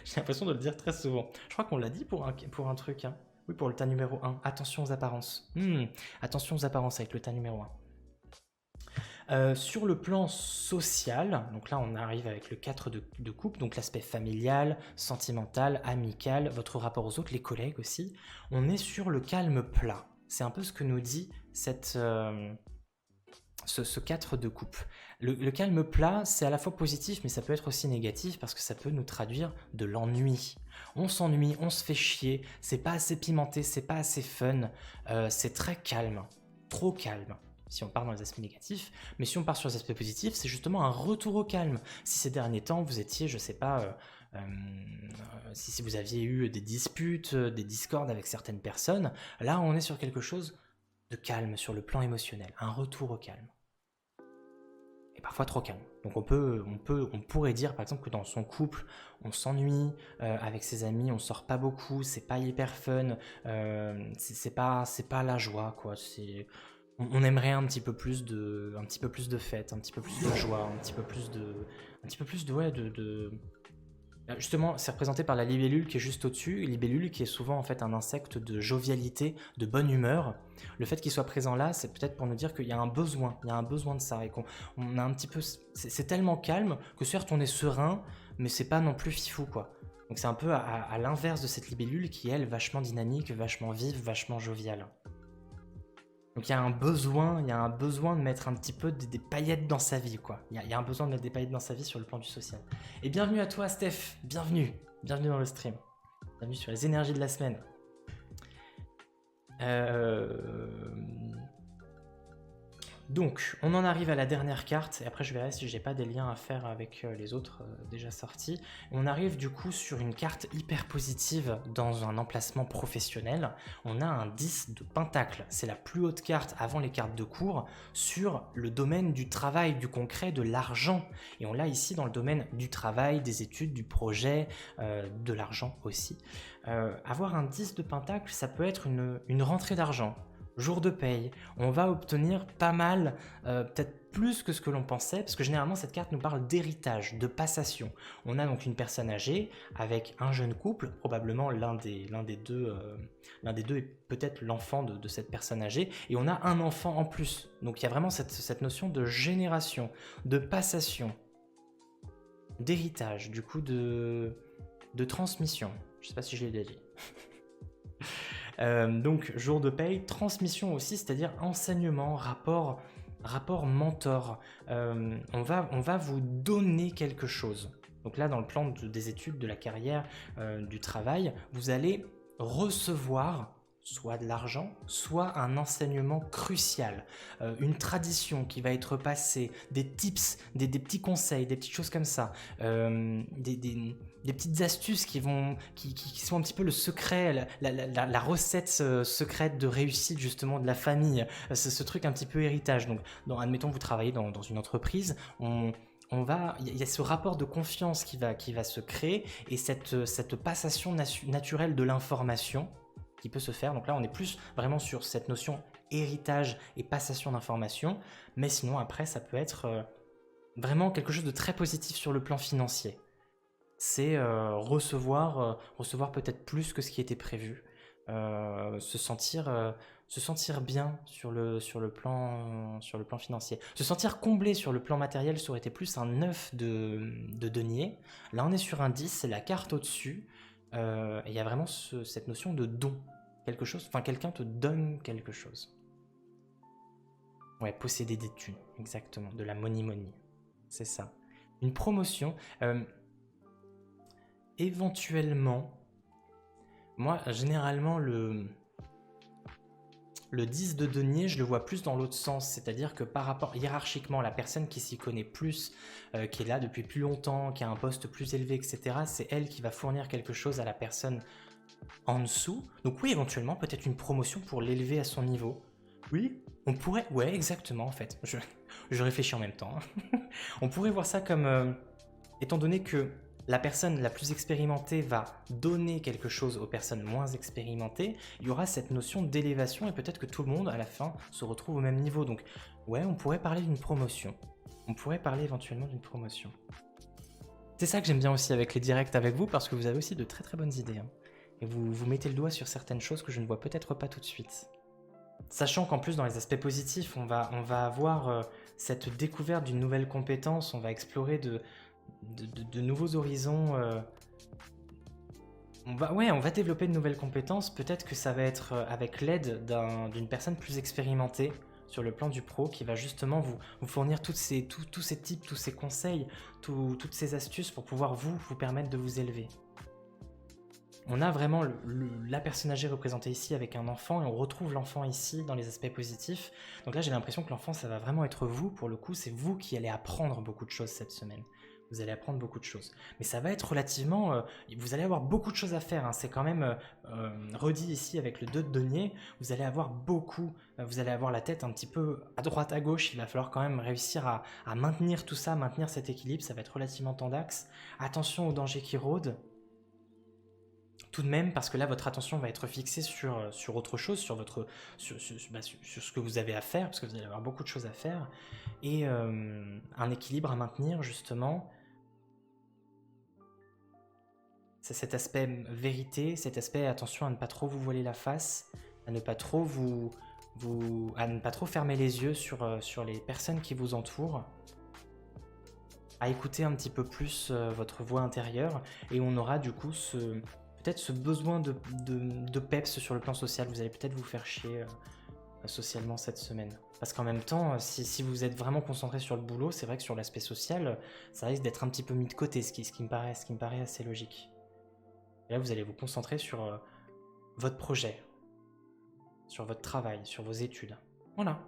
Speaker 1: J'ai l'impression de le dire très souvent. Je crois qu'on l'a dit pour un truc, hein. Oui, pour le tas numéro 1. Attention aux apparences. Attention aux apparences avec le tas numéro 1. Sur le plan social, donc là on arrive avec le 4 de coupe, donc l'aspect familial, sentimental, amical, votre rapport aux autres, les collègues aussi. On est sur le calme plat. C'est un peu ce que nous dit ce 4 de coupe. Le calme plat, c'est à la fois positif, mais ça peut être aussi négatif parce que ça peut nous traduire de l'ennui. On s'ennuie, on se fait chier, c'est pas assez pimenté, c'est pas assez fun, c'est très calme, trop calme, si on part dans les aspects négatifs. Mais si on part sur les aspects positifs, c'est justement un retour au calme. Si ces derniers temps, vous étiez, je sais pas, si vous aviez eu des disputes, des discordes avec certaines personnes, là on est sur quelque chose de calme sur le plan émotionnel, un retour au calme. Et parfois trop calme. Donc on pourrait dire par exemple que dans son couple, on s'ennuie, avec ses amis, on sort pas beaucoup, c'est pas hyper fun, c'est pas la joie, quoi. On aimerait un petit peu plus de fête, un petit peu plus de joie, un petit peu plus de justement, c'est représenté par la libellule qui est juste au-dessus, libellule qui est souvent en fait un insecte de jovialité, de bonne humeur. Le fait qu'il soit présent là, c'est peut-être pour nous dire qu'il y a un besoin de ça, et qu'on a un petit peu, c'est tellement calme que certes on est serein, mais c'est pas non plus fifou, quoi. Donc c'est un peu à l'inverse de cette libellule qui est elle vachement dynamique, vachement vive, vachement joviale. Donc il y a un besoin de mettre un petit peu des paillettes dans sa vie, quoi. Il y a un besoin de mettre des paillettes dans sa vie sur le plan du social. Et bienvenue à toi, Steph. Bienvenue dans le stream. Bienvenue sur les énergies de la semaine. Donc, on en arrive à la dernière carte, et après je verrai si j'ai pas des liens à faire avec les autres déjà sortis. On arrive du coup sur une carte hyper positive dans un emplacement professionnel. On a un 10 de pentacle, c'est la plus haute carte avant les cartes de cours sur le domaine du travail, du concret, de l'argent. Et on l'a ici dans le domaine du travail, des études, du projet, de l'argent aussi. Avoir un 10 de pentacle, ça peut être une rentrée d'argent. Jour de paye, on va obtenir pas mal, peut-être plus que ce que l'on pensait, parce que généralement cette carte nous parle d'héritage, de passation. On a donc une personne âgée avec un jeune couple, probablement l'un des deux est peut-être l'enfant de cette personne âgée, et on a un enfant en plus. Donc il y a vraiment cette notion de génération, de passation, d'héritage, du coup de transmission. Je sais pas si je l'ai déjà dit. Donc jour de paye, transmission aussi, c'est-à-dire enseignement, rapport mentor. On va vous donner quelque chose. Donc là, dans le plan des études, de la carrière, du travail, vous allez recevoir soit de l'argent, soit un enseignement crucial, une tradition qui va être passée, des tips, des petits conseils, des petites choses comme ça, des petites astuces qui sont un petit peu le secret, la recette secrète de réussite justement de la famille, ce truc un petit peu héritage. Donc, admettons, vous travaillez dans une entreprise, il y a ce rapport de confiance qui va se créer et cette passation naturelle de l'information qui peut se faire. Donc là, on est plus vraiment sur cette notion héritage et passation d'information, mais sinon après, ça peut être vraiment quelque chose de très positif sur le plan financier. C'est recevoir peut-être plus que ce qui était prévu, se sentir bien sur le plan financier. Se sentir comblé sur le plan matériel, ça aurait été plus un 9 de denier. Là, on est sur un 10, c'est la carte au-dessus. Et il y a vraiment cette notion de don. Quelque chose, enfin, quelqu'un te donne quelque chose. Ouais, posséder des thunes, exactement. De la money. C'est ça. Une promotion. Éventuellement, moi, généralement, le 10 de denier, je le vois plus dans l'autre sens, c'est-à-dire que par rapport hiérarchiquement, la personne qui s'y connaît plus, qui est là depuis plus longtemps, qui a un poste plus élevé, etc., c'est elle qui va fournir quelque chose à la personne en dessous. Donc oui, éventuellement, peut-être une promotion pour l'élever à son niveau. Oui, on pourrait... Ouais, exactement, en fait. Je réfléchis en même temps. On pourrait voir ça comme... étant donné que la personne la plus expérimentée va donner quelque chose aux personnes moins expérimentées, il y aura cette notion d'élévation et peut-être que tout le monde, à la fin, se retrouve au même niveau. Donc, ouais, on pourrait parler d'une promotion. On pourrait parler éventuellement d'une promotion. C'est ça que j'aime bien aussi avec les directs avec vous, parce que vous avez aussi de très très bonnes idées. Hein. Et vous mettez le doigt sur certaines choses que je ne vois peut-être pas tout de suite. Sachant qu'en plus, dans les aspects positifs, on va avoir cette découverte d'une nouvelle compétence, on va explorer de nouveaux horizons. On va développer de nouvelles compétences. Peut-être que ça va être avec l'aide d'une personne plus expérimentée sur le plan du pro qui va justement vous fournir tous ces tips, tous ces conseils, toutes ces astuces pour pouvoir vous permettre de vous élever. On a vraiment la personne âgée représentée ici avec un enfant et on retrouve l'enfant ici dans les aspects positifs. Donc là, j'ai l'impression que l'enfant, ça va vraiment être vous. Pour le coup, c'est vous qui allez apprendre beaucoup de choses cette semaine. Vous allez apprendre beaucoup de choses. Mais ça va être relativement... vous allez avoir beaucoup de choses à faire. Hein. C'est quand même redit ici avec le 2 de denier. Vous allez avoir beaucoup... vous allez avoir la tête un petit peu à droite, à gauche. Il va falloir quand même réussir à maintenir tout ça, maintenir cet équilibre. Ça va être relativement tendax. Attention aux dangers qui rôdent. Tout de même, parce que là, votre attention va être fixée sur autre chose, sur ce que vous avez à faire, parce que vous allez avoir beaucoup de choses à faire, et un équilibre à maintenir, justement. C'est cet aspect vérité, cet aspect attention à ne pas trop vous voiler la face, à ne pas trop à ne pas trop fermer les yeux sur les personnes qui vous entourent, à écouter un petit peu plus votre voix intérieure, et on aura du coup peut-être ce besoin de peps sur le plan social. Vous allez peut-être vous faire chier socialement cette semaine. Parce qu'en même temps, si vous êtes vraiment concentré sur le boulot, c'est vrai que sur l'aspect social, ça risque d'être un petit peu mis de côté, ce qui me paraît assez logique. Et là, vous allez vous concentrer sur votre projet, sur votre travail, sur vos études. Voilà.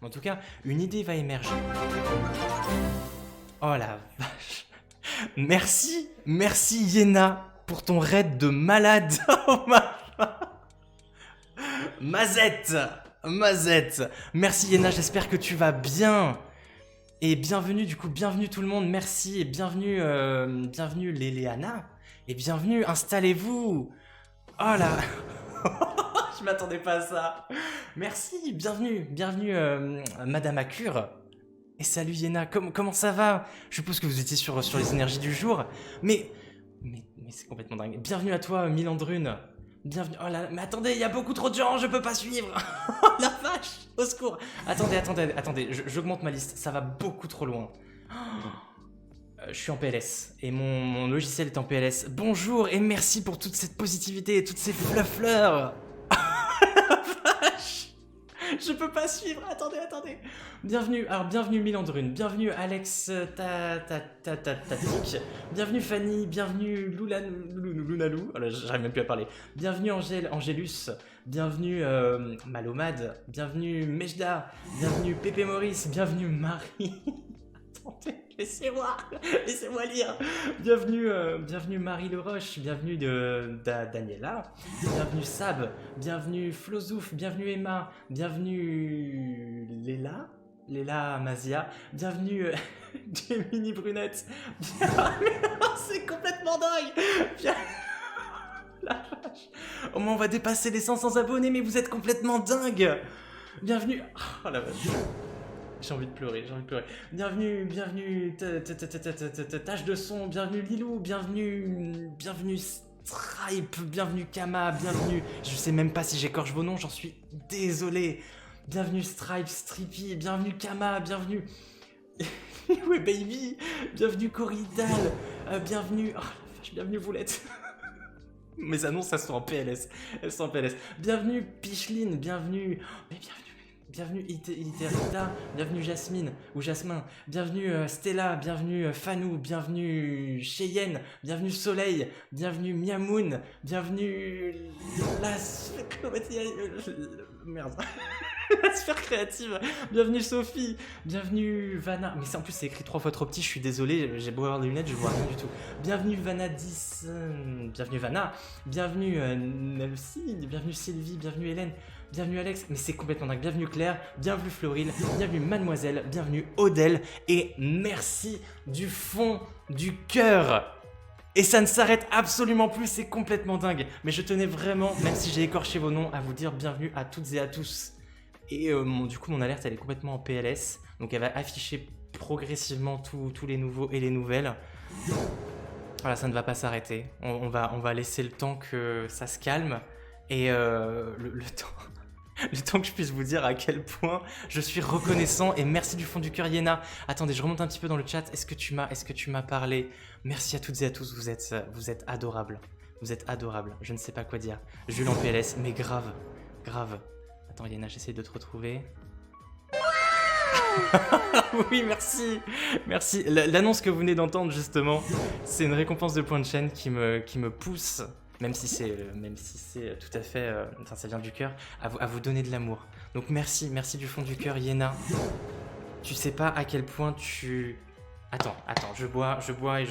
Speaker 1: En tout cas, une idée va émerger. Oh la vache. Merci Yéna pour ton raid de malade. Oh Mazette. Merci Yéna, j'espère que tu vas bien. Et bienvenue tout le monde, merci et bienvenue Léléana. Et bienvenue, installez-vous. Oh là. Je m'attendais pas à ça. Merci, bienvenue Madame Accure. Et salut Yéna, comment ça va? Je suppose que vous étiez sur les énergies du jour. Mais c'est complètement dingue. Bienvenue à toi, Milandrune. Bienvenue. Oh là, mais attendez, il y a beaucoup trop de gens, je peux pas suivre. Oh la vache, au secours. Attendez, j'augmente ma liste, ça va beaucoup trop loin. Je suis en PLS et mon logiciel est en PLS. Bonjour et merci pour toute cette positivité et toutes ces fleurs. Je peux pas suivre, attendez. Bienvenue Milandrune, bienvenue Alex Tatic, bienvenue Fanny, bienvenue Lounalou, voilà, j'arrive même plus à parler. Bienvenue Angélus, bienvenue Malomade, bienvenue Mejda, bienvenue Pépé Maurice, bienvenue Marie. Attendez, laissez-moi lire. Bienvenue Marie Leroche, bienvenue Daniela, bienvenue Sab, bienvenue Flozouf, bienvenue Emma, bienvenue Léla Mazia, bienvenue Gemini Brunette. C'est complètement dingue. La vache. Au moins on va dépasser les 500 abonnés, mais vous êtes complètement dingue. Bienvenue. Oh la vache. J'ai envie de pleurer. Bienvenue, tâche de son, bienvenue Lilou, bienvenue Stripe, bienvenue Kama, bienvenue... Je sais même pas si j'écorche vos noms, j'en suis désolé. Bienvenue Stripe, Strippy, bienvenue Kama, bienvenue... Ouais baby, bienvenue Corridal, bienvenue... Oh la vache, bienvenue Voulette. Mes annonces, elles sont en PLS. Bienvenue Picheline, bienvenue... Mais bienvenue Iterita, bienvenue Jasmine ou Jasmin, bienvenue Stella, bienvenue Fanou, bienvenue Cheyenne, bienvenue Soleil, bienvenue Miamoun, bienvenue merde. La sphère créative, bienvenue Sophie, bienvenue Vanna, mais en plus c'est écrit 3 fois trop petit, je suis désolé, j'ai beau avoir des lunettes, je vois rien du tout. Bienvenue Vanna 10, bienvenue Vanna, bienvenue Nelsie, bienvenue Sylvie, bienvenue Hélène, bienvenue Alex, mais c'est complètement dingue, bienvenue Claire, bienvenue Florine, bienvenue Mademoiselle, bienvenue Odelle, et merci du fond du cœur. Et ça ne s'arrête absolument plus, c'est complètement dingue. Mais je tenais vraiment, même si j'ai écorché vos noms, à vous dire bienvenue à toutes et à tous. Et du coup, mon alerte, elle est complètement en PLS. Donc, elle va afficher progressivement tous les nouveaux et les nouvelles. Voilà, ça ne va pas s'arrêter. On va laisser le temps que ça se calme. Et le temps que je puisse vous dire à quel point je suis reconnaissant. Et merci du fond du cœur, Yéna. Attendez, je remonte un petit peu dans le chat. Est-ce que tu m'as parlé? Merci à toutes et à tous, vous êtes adorables. Vous êtes adorables, je ne sais pas quoi dire. Jules en PLS, mais grave. Attends Yéna, j'essaie de te retrouver. Oui, merci. L'annonce que vous venez d'entendre justement, c'est une récompense de points de chaîne qui me pousse, même si c'est tout à fait, enfin ça vient du cœur, à vous donner de l'amour. Donc merci du fond du cœur, Yéna. Tu sais pas à quel point tu... Attends, je bois et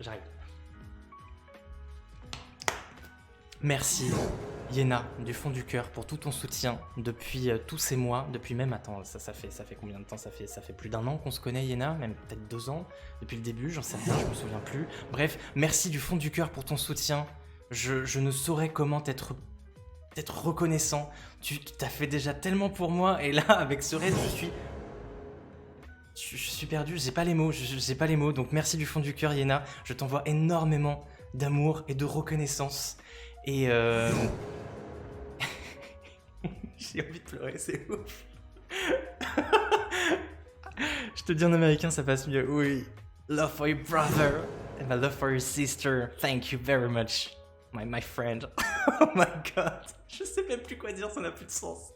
Speaker 1: j'arrive. Merci, Yéna, du fond du cœur, pour tout ton soutien depuis tous ces mois, depuis même, attends, ça fait combien de temps? Ça fait plus d'1 an qu'on se connaît, Yéna, même peut-être 2 ans, depuis le début, j'en sais rien, je me souviens plus. Bref, merci du fond du cœur pour ton soutien. Je ne saurais comment t'être reconnaissant. Tu t'as fait déjà tellement pour moi, et là, avec ce raid, je suis perdu, j'ai pas les mots, donc merci du fond du cœur, Yéna. Je t'envoie énormément d'amour et de reconnaissance. Et j'ai envie de pleurer, c'est ouf. Je te dis en américain, ça passe mieux. Oui. Love for your brother and my love for your sister. Thank you very much, my friend. Oh my god. Je sais même plus quoi dire, ça n'a plus de sens.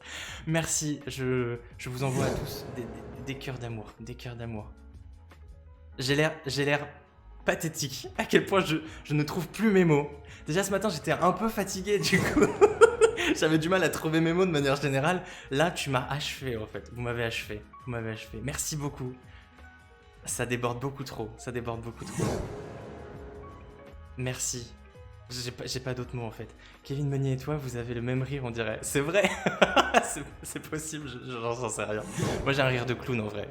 Speaker 1: Merci, je vous envoie à tous des cœurs d'amour, J'ai l'air pathétique, à quel point je ne trouve plus mes mots. Déjà ce matin j'étais un peu fatigué du coup, j'avais du mal à trouver mes mots de manière générale. Là tu m'as achevé en fait, vous m'avez achevé. Merci beaucoup. Ça déborde beaucoup trop. Merci. J'ai pas d'autres mots en fait. Kevin Meunier et toi, vous avez le même rire on dirait. C'est vrai. C'est possible, j'en sais rien. Moi j'ai un rire de clown en vrai,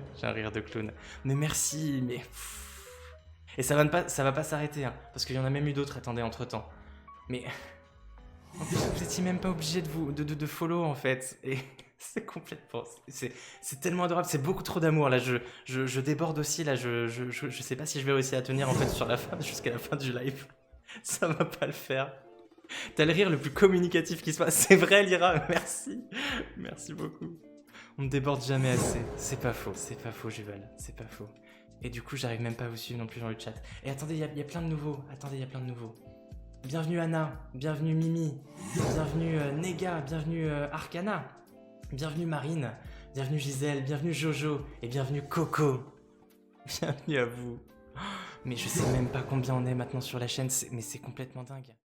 Speaker 1: Mais merci, mais... Et ça va pas s'arrêter, hein, parce qu'il y en a même eu d'autres, attendez, entre temps. Mais... En plus, vous étiez même pas obligé de follow en fait. Et c'est complètement... C'est tellement adorable, c'est beaucoup trop d'amour là. Je déborde aussi là, je sais pas si je vais réussir à tenir en fait jusqu'à la fin du live. Ça va pas le faire. T'as le rire le plus communicatif qui soit. C'est vrai, Lyra, merci beaucoup. On ne déborde jamais assez. C'est pas faux, Juval, c'est pas faux. Et du coup, j'arrive même pas à vous suivre non plus dans le chat. Et attendez, il y a plein de nouveaux. Bienvenue Anna, bienvenue Mimi, bienvenue Nega, bienvenue Arcana, Bienvenue Marine, bienvenue Gisèle, bienvenue Jojo et bienvenue Coco. Bienvenue à vous. Mais je sais même pas combien on est maintenant sur la chaîne, mais c'est complètement dingue.